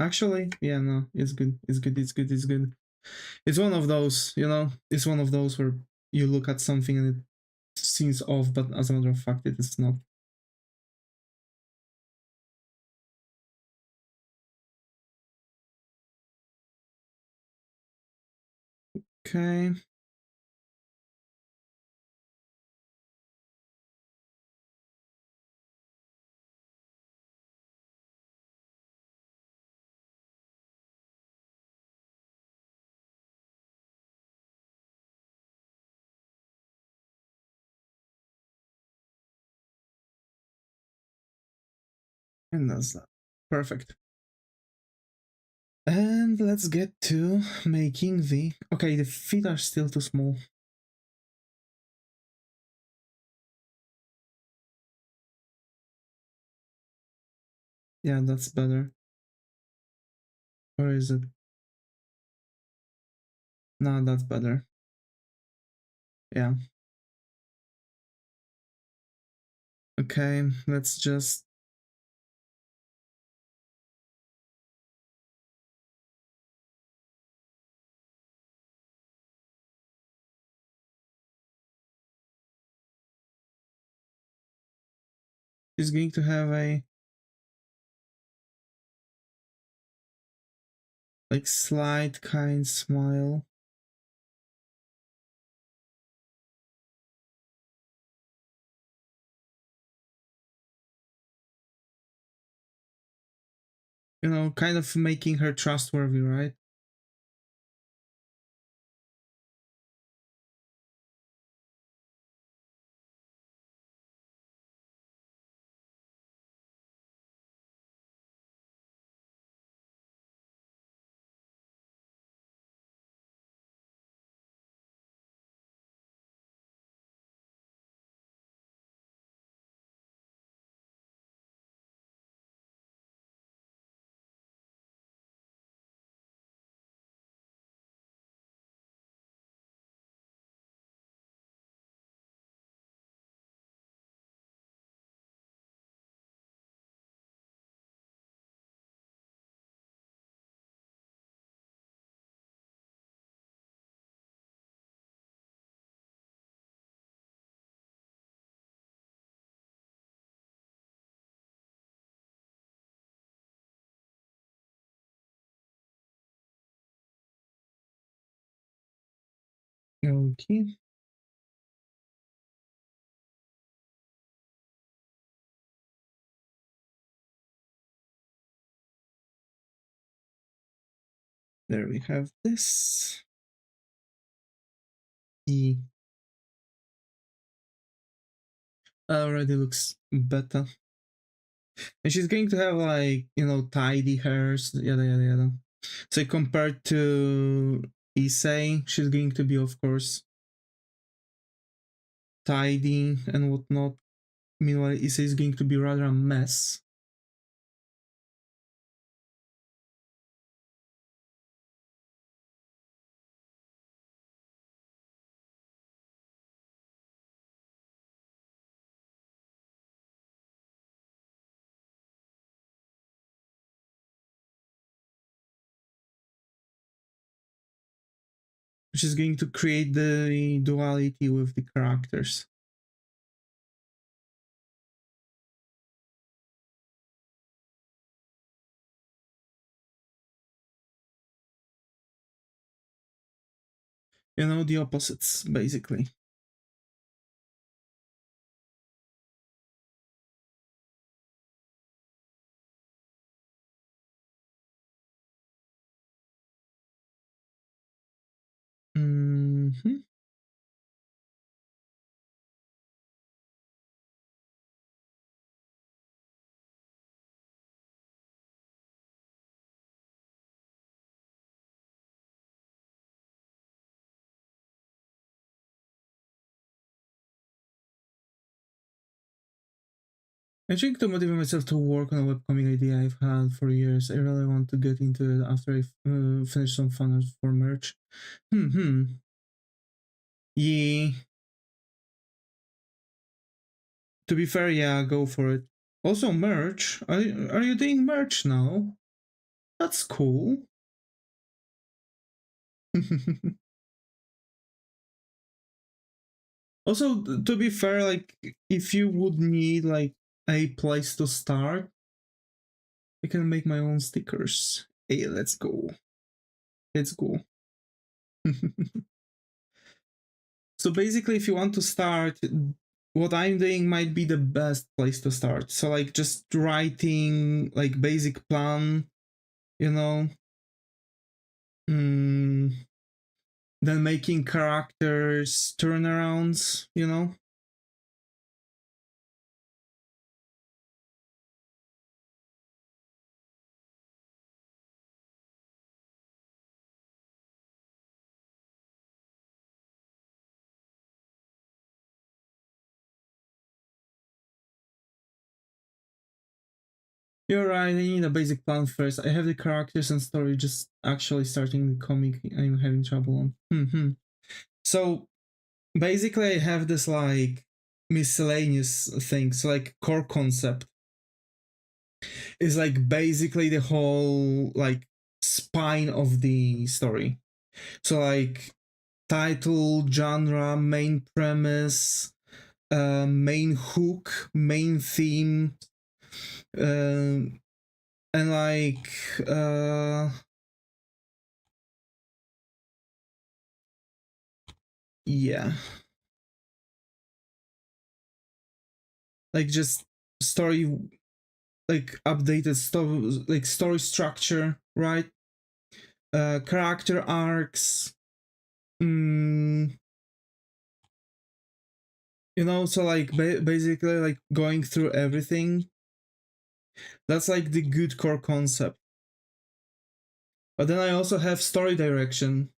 Actually, yeah, no, it's good. It's good. It's good. It's good. It's one of those, you know, it's one of those where you look at something and it seems off, but as a matter of fact, it is not. Okay. And that's that. Perfect. And let's get to making the... Okay, the feet are still too small. Yeah, that's better. Or is it? No, that's better. Yeah. Okay, let's just... She's going to have a... like slight kind smile. You know, kind of making her trustworthy, right? Okay. There we have this. E. Already looks better. And she's going to have like, you know, tidy hairs, yada yada yada. So compared to Issei, she's going to be, of course, tidy and whatnot. Meanwhile, Issei is going to be rather a mess. Which is going to create the duality with the characters. You know, the opposites, basically. Mm-hmm. I think to motivate myself to work on a webcomic idea I've had for years. I really want to get into it after I finish some fun for merch. Yeah. To be fair, yeah, go for it. Also, merch. Are you doing merch now? That's cool. Also, to be fair, like if you would need like a place to start, I can make my own stickers. Hey, let's go. Let's go. So basically, if you want to start, what I'm doing might be the best place to start. So like just writing like basic plan, you know, then making characters turnarounds, you know. You're right, I need a basic plan first. I have the characters and story, just actually starting the comic I'm having trouble on. So basically I have this like miscellaneous thing. So like core concept is like basically the whole like spine of the story. So like title, genre, main premise, main hook, main theme, and like yeah, like just story, like updated story, like story structure, right? Character arcs, you know, so like basically like going through everything. That's like the good core concept. But then I also have story direction,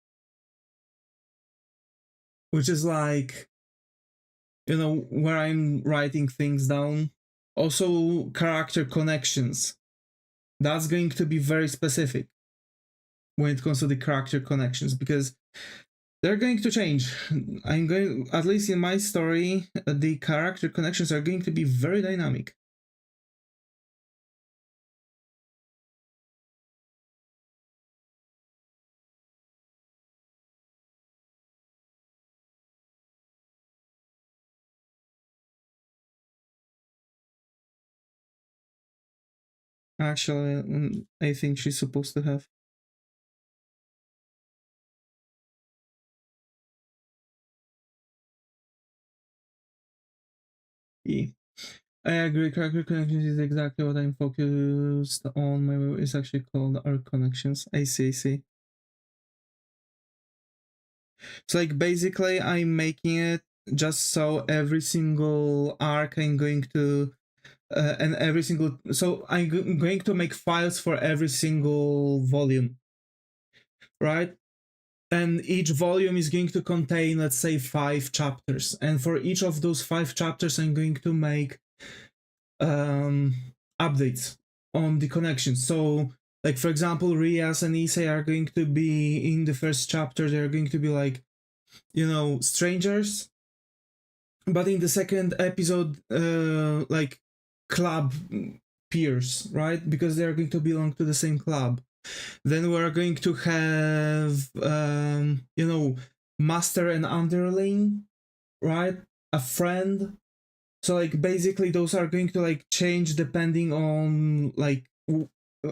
which is like, you know, where I'm writing things down. Also character connections. That's going to be very specific when it comes to the character connections, because they're going to change. I'm going, at least in my story, the character connections are going to be very dynamic. Actually, I think she's supposed to have. Yeah. I agree. Character connections is exactly what I'm focused on. My web is actually called Arc Connections. I see. I see. So like basically, I'm making it just so every single arc I'm going to and every single so I'm going to make files for every single volume, right? And each volume is going to contain, let's say, 5 chapters, and for each of those 5 chapters I'm going to make um updates on the connection. So like for example, Rias and Issei are going to be in the first chapter, they're going to be like, you know, strangers, but in the second episode like club peers, right? Because they're going to belong to the same club. Then we're going to have you know, master and underling, right? A friend. So like basically those are going to like change depending on like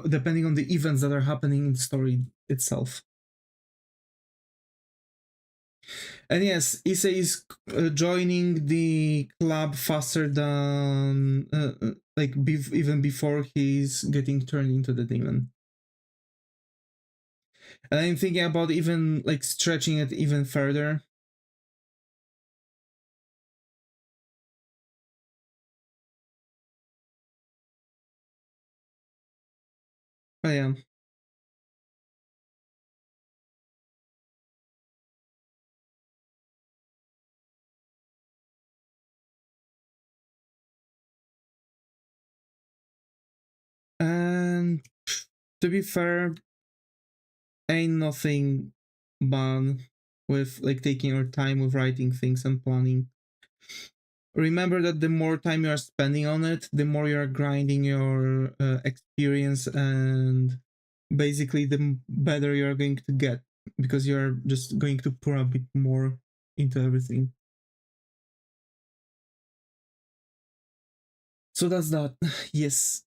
depending on the events that are happening in the story itself. And yes, Issei is joining the club faster than like even before he's getting turned into the demon. And I'm thinking about even like stretching it even further. I am. And to be fair, ain't nothing bad with like taking your time with writing things and planning. Remember that the more time you are spending on it, the more you are grinding your experience, and basically the better you are going to get, because you are just going to pour a bit more into everything. So that's that. Yes,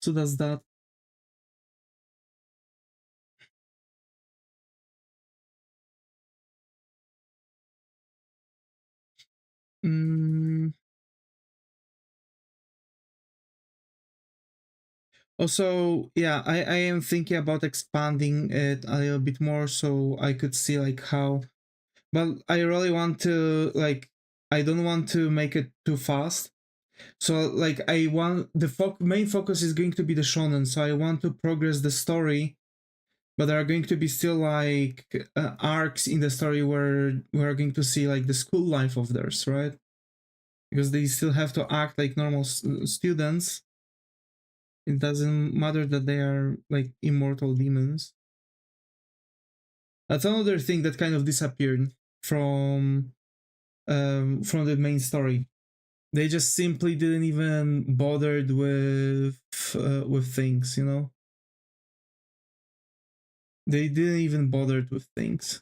so that's that. Mm, Also, yeah, I am thinking about expanding it a little bit more so I could see like how, but I really want to like, I don't want to make it too fast. So like I want the main focus is going to be the shonen, so I want to progress the story, but there are going to be still like arcs in the story where we're going to see like the school life of theirs, right? Because they still have to act like normal students. It doesn't matter that they are like immortal demons. That's another thing that kind of disappeared from the main story. They just simply didn't even bothered with things, you know. They didn't even bothered with things.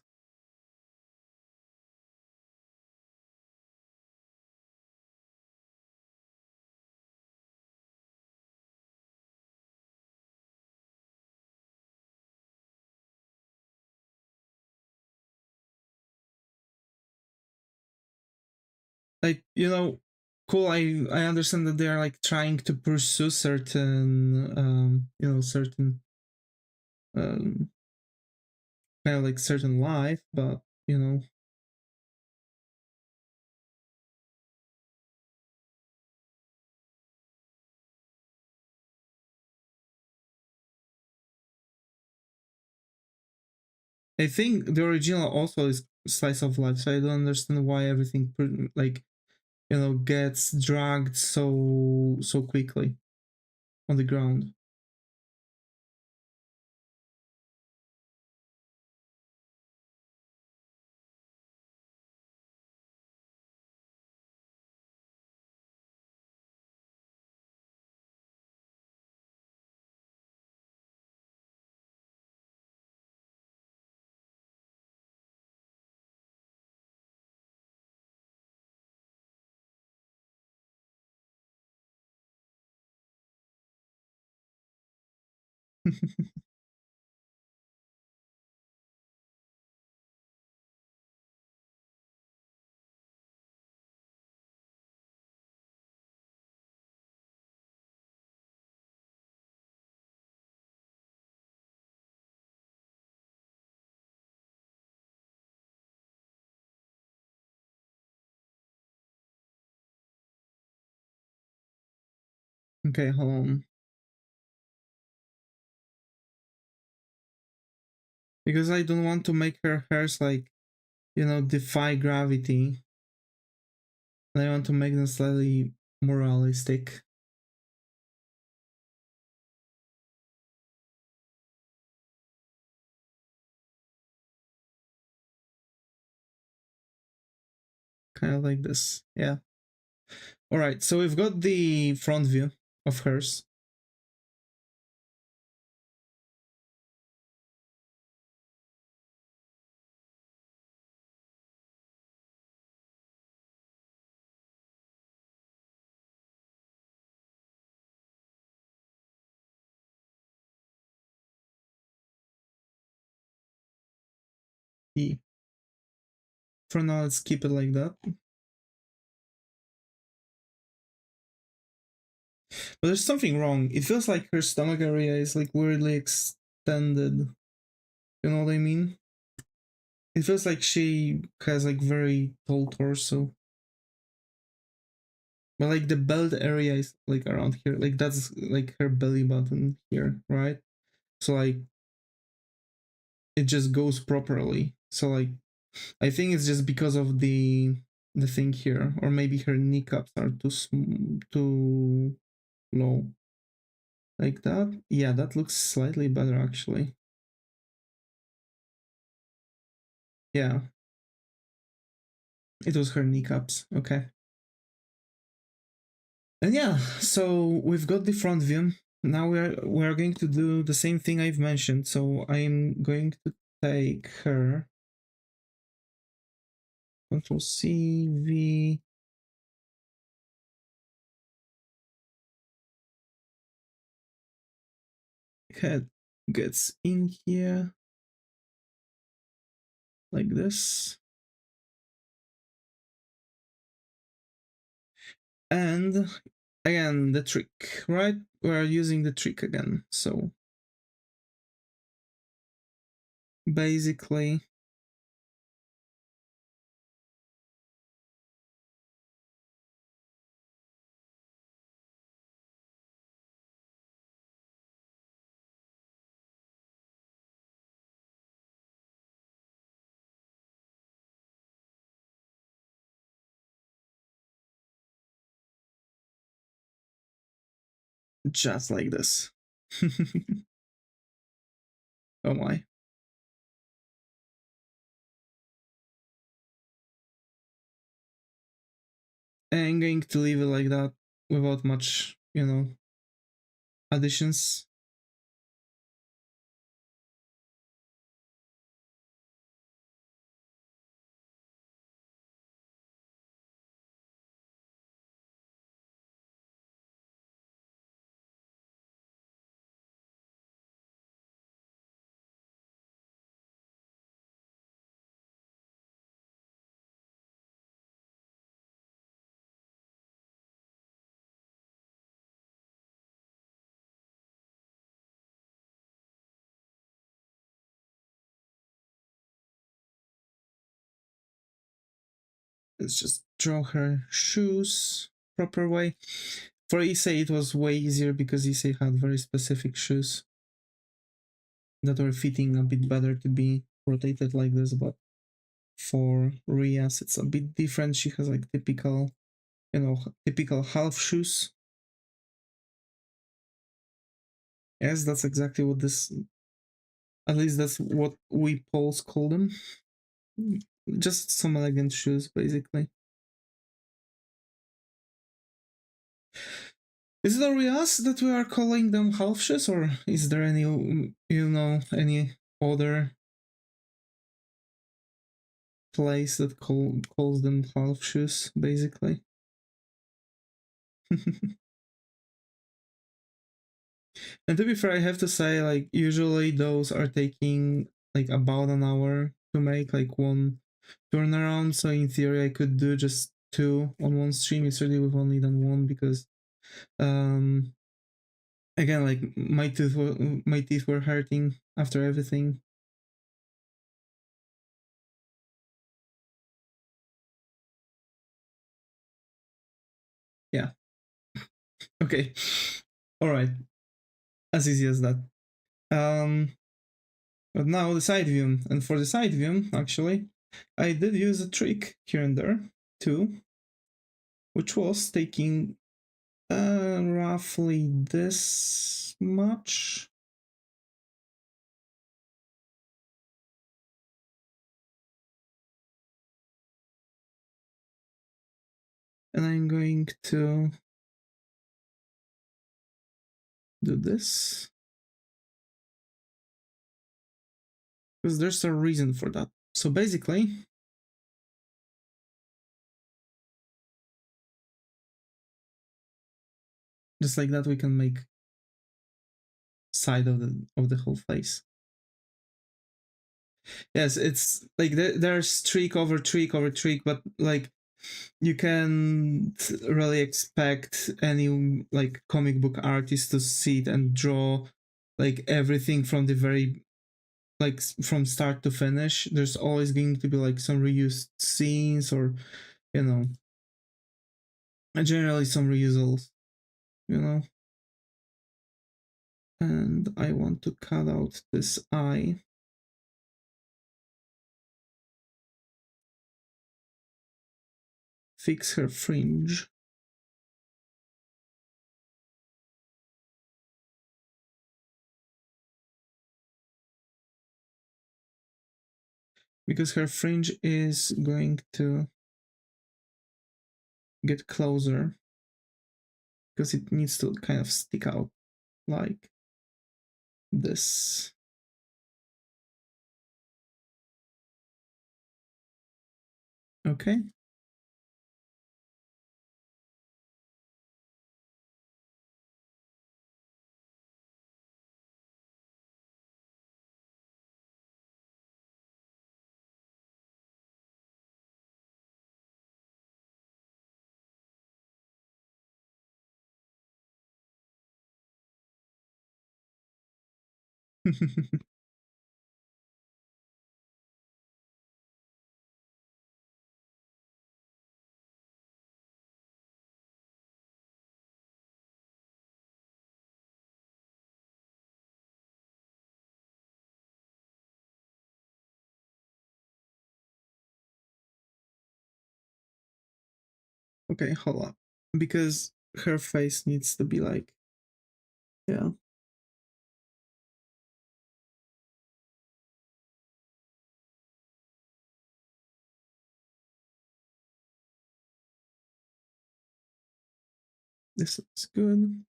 Like, you know, cool. I understand that they are like trying to pursue certain you know, certain um kind of like certain life, but you know, I think the original also is slice of life, so I don't understand why everything like, you know, gets dragged so quickly on the ground. Okay, hold on. Because I don't want to make her hairs like, you know, defy gravity. I want to make them slightly more realistic. Kind of like this, yeah. All right, so we've got the front view of hers. For now, let's keep it like that. But there's something wrong. It feels like her stomach area is like weirdly extended. You know what I mean? It feels like she has like very tall torso. But like the belt area is like around here. Like that's like her belly button here, right? So like it just goes properly. So like I think it's just because of the thing here, or maybe her kneecaps are too low. Like that? Yeah, that looks slightly better actually. Yeah. It was her kneecaps. Okay. And yeah, so we've got the front view. Now we're going to do the same thing I've mentioned. So I'm going to take her. Control C, V. Head gets in here. Like this. And again, the trick, right? We're using the trick again. So basically, just like this. Oh my. And I'm going to leave it like that without much, you know, additions. Let's just draw her shoes proper way. For Issei it was way easier because Issei had very specific shoes that were fitting a bit better to be rotated like this, but for Rias it's a bit different. She has like typical, you know, typical half shoes. Yes, that's exactly what this, at least that's what we Poles call them. Just some elegant shoes, basically. Is it only us that we are calling them half shoes, or is there any, you know, any other place that calls them half shoes, basically? And to be fair, I have to say, like, usually those are taking like about an hour to make, like one turnaround. So in theory, I could do just two on one stream yesterday with only done one, because um again, like my teeth were hurting after everything. Yeah. Okay. All right. As easy as that. But now the side view, and for the side view, actually, I did use a trick here and there too, which was taking roughly this much. And I'm going to do this, because there's a reason for that. So basically, just like that, we can make side of the whole face. Yes, it's like there's trick over trick over trick, but like you can't really expect any like comic book artist to sit and draw like everything from the very, like, from start to finish. There's always going to be like some reused scenes, or you know, generally some reusals, you know. And I want to cut out this eye. Fix her fringe. Because her fringe is going to get closer, because it needs to kind of stick out like this. Okay. Okay, hold on. Because her face needs to be like, yeah. This looks good.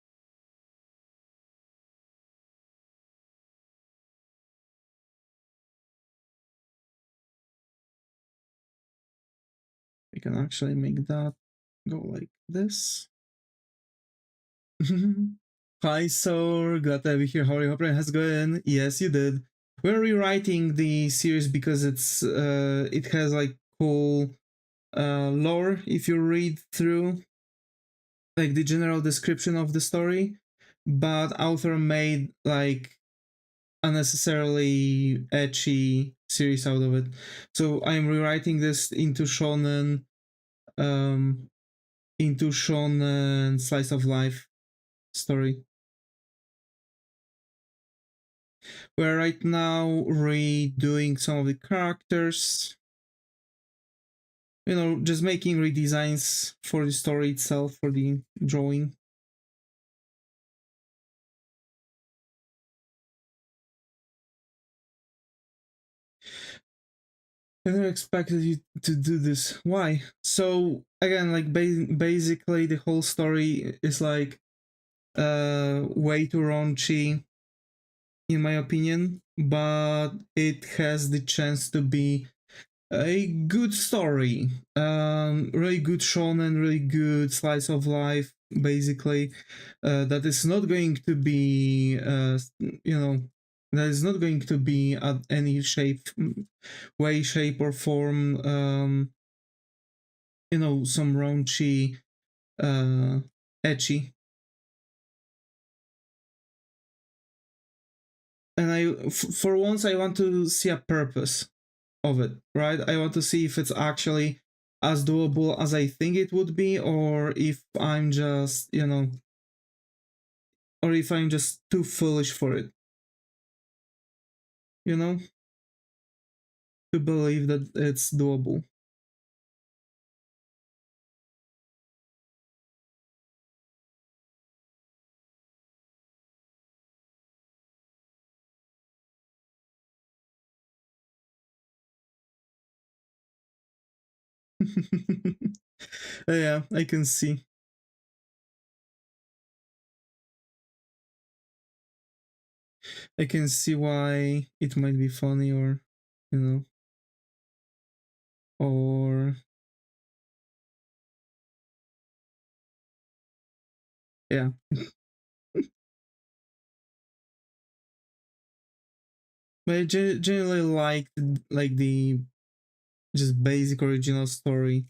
We can actually make that go like this. Hi, Sor. Glad to have you here. How are you? Hope it has gone. Yes, you did. We're rewriting the series because it has like cool lore if you read through like the general description of the story, but author made like unnecessarily ecchi series out of it. So I'm rewriting this um into shonen slice of life story. We're right now redoing some of the characters, you know, just making redesigns for the story itself, for the drawing. I never expected you to do this. Why? So again, like basically the whole story is like way too raunchy in my opinion, but it has the chance to be a good story. Really good shonen, really good slice of life. basically, that is not going to be, that is not going to be at any way, shape, or form, some raunchy, ecchi. And for once, I want to see a purpose of it, right? I want to see if it's actually as doable as I think it would be, or if I'm just, or if I'm just too foolish for it, to believe that it's doable. Yeah, I can see. I can see why it might be funny, or, or yeah. But I generally like the just basic original story.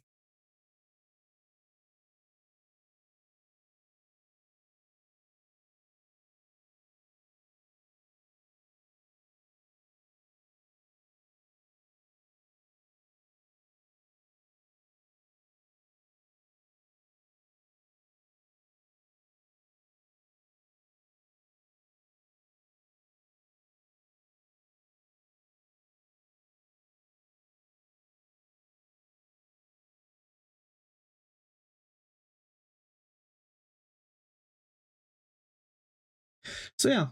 So yeah,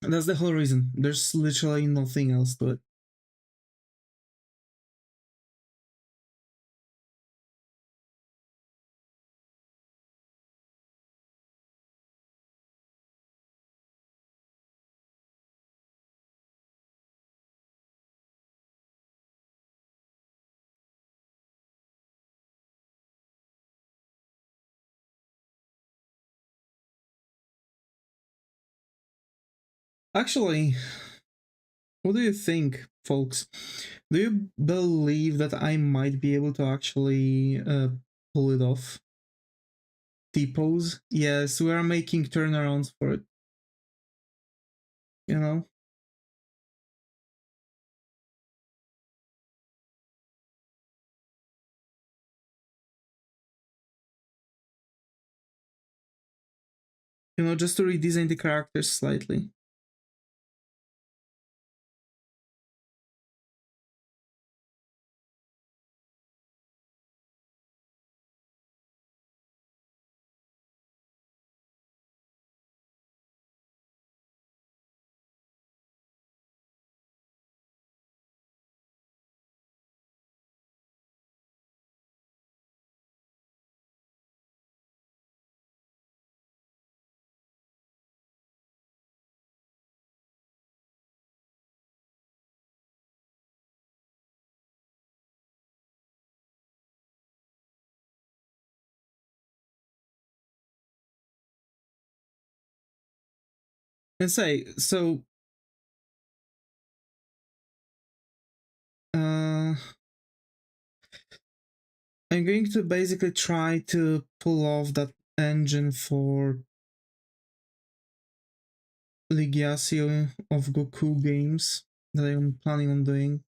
that's the whole reason. There's literally nothing else to it. Actually, what do you think, folks? Do you believe that I might be able to actually pull it off? T-pose? Yes, we are making turnarounds for it. You know? Just to redesign the characters slightly. And say, so I'm going to basically try to pull off that engine for Legacy of Goku games that I'm planning on doing.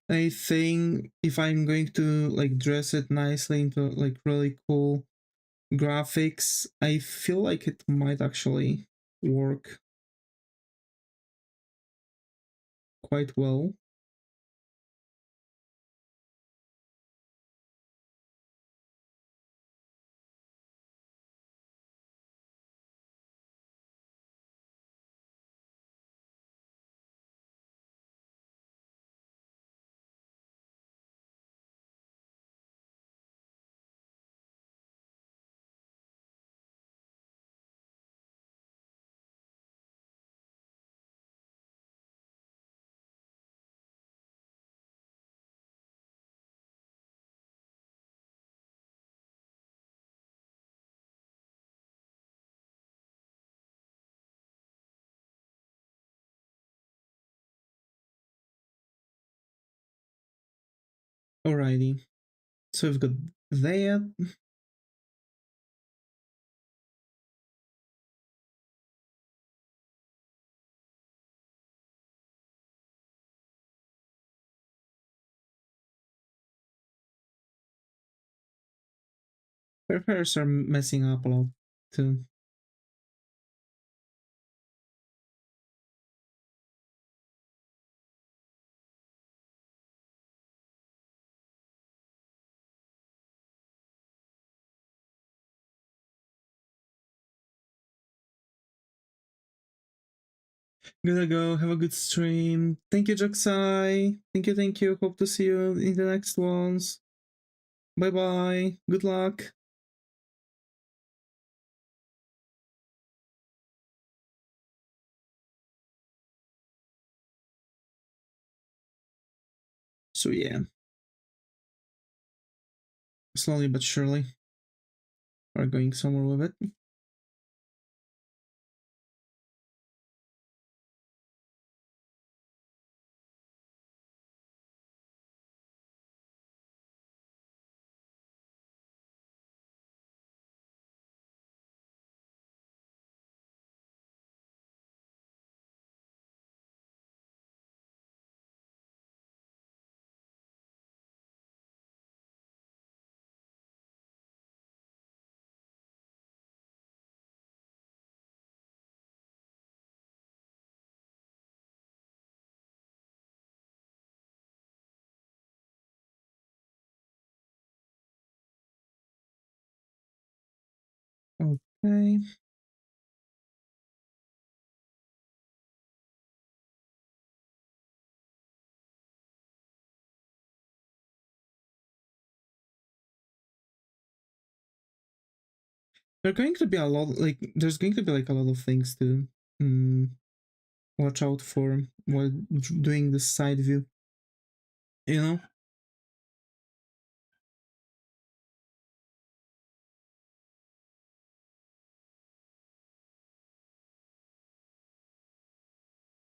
I think if I'm going to like dress it nicely into like really cool graphics, I feel like it might actually work quite well. Alrighty, so we've got that. Prepares are messing up a lot too. Gotta go. Have a good stream. Thank you, Doxxing. Thank you. Hope to see you in the next ones. Bye bye. Good luck. So yeah, slowly but surely, we're going somewhere with it. Okay. There's going to be a lot, like, there's going to be like a lot of things to watch out for while doing the side view, you know?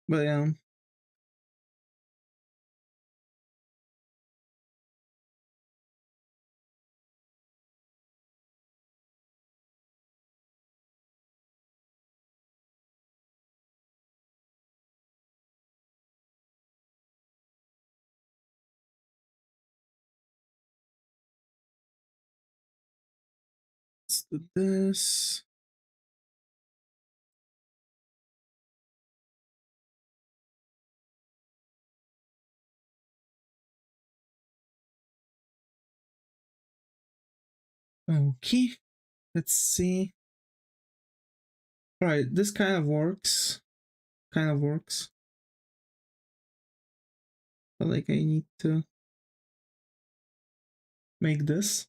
But yeah. Let's do this. Okay. Let's see. Alright, this kind of works. But like I need to make this.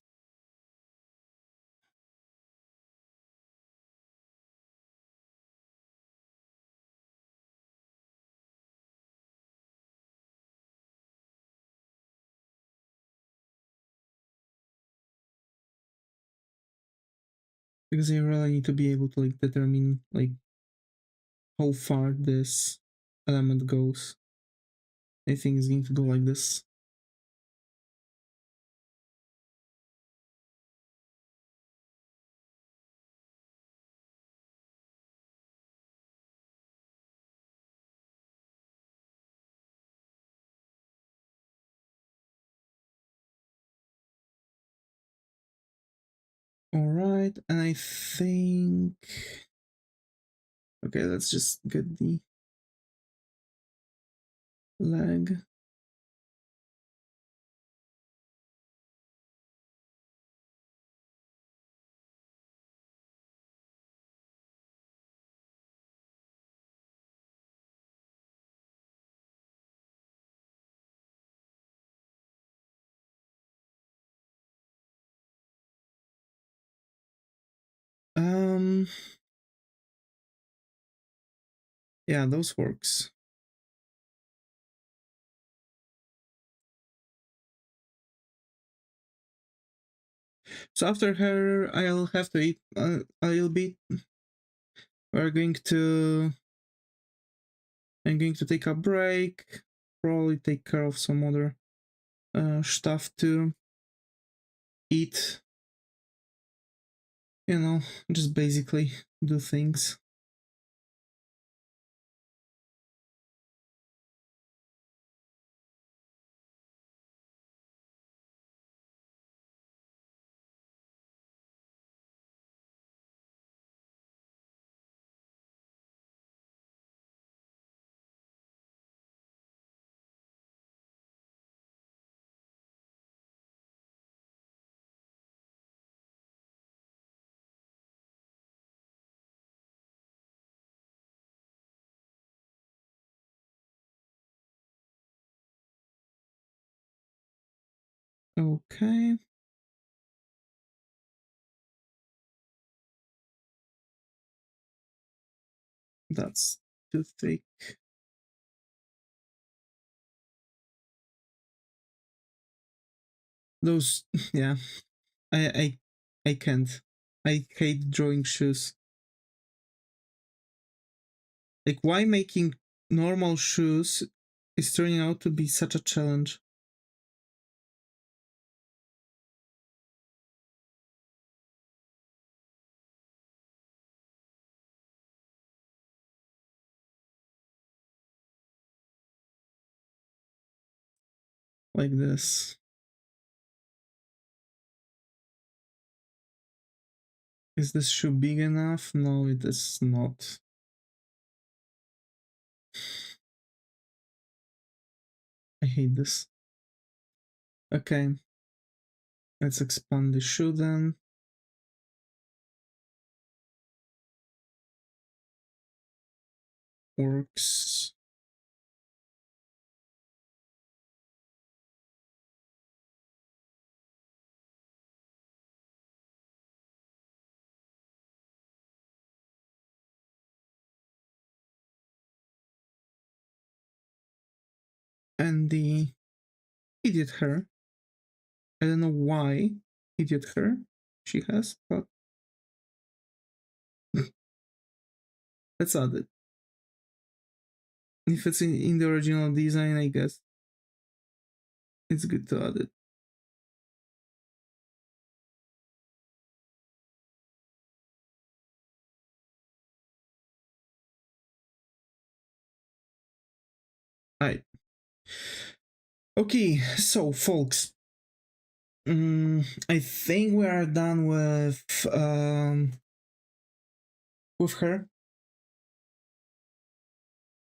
Because I really need to be able to like determine like how far this element goes. I think it's going to go like this. Alright, and I think... Okay, let's just get the leg. Yeah, those works. So after her, I'll have to eat a little bit. We're going to... I'm going to take a break. Probably take care of some other stuff to eat, you know, just basically do things. Okay. That's too thick. Those, yeah, I can't. I hate drawing shoes. Like, why making normal shoes is turning out to be such a challenge? Like this. Is this shoe big enough? No, it is not. I hate this. Okay. Let's expand the shoe then. Works. And the idiot hair. I don't know why idiot hair she has, but let's add it. If it's in the original design, I guess it's good to add it. Alright. Okay, so folks, I think we are done with her.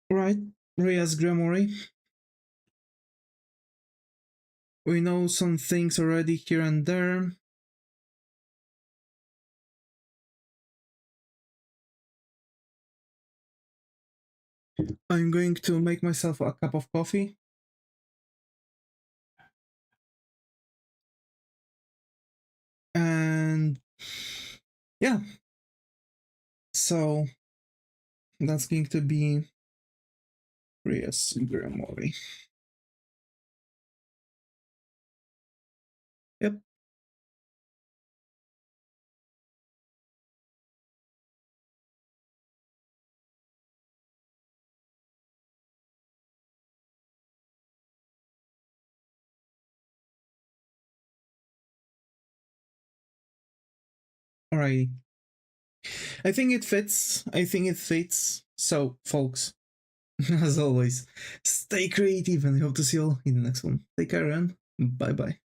Right, Ria's Gramory. We know some things already here and there. I'm going to make myself a cup of coffee. And yeah, so that's going to be Ria's Gramory. Yep. Alrighty. I think it fits. So, folks, as always, stay creative and I hope to see you all in the next one. Take care and bye bye.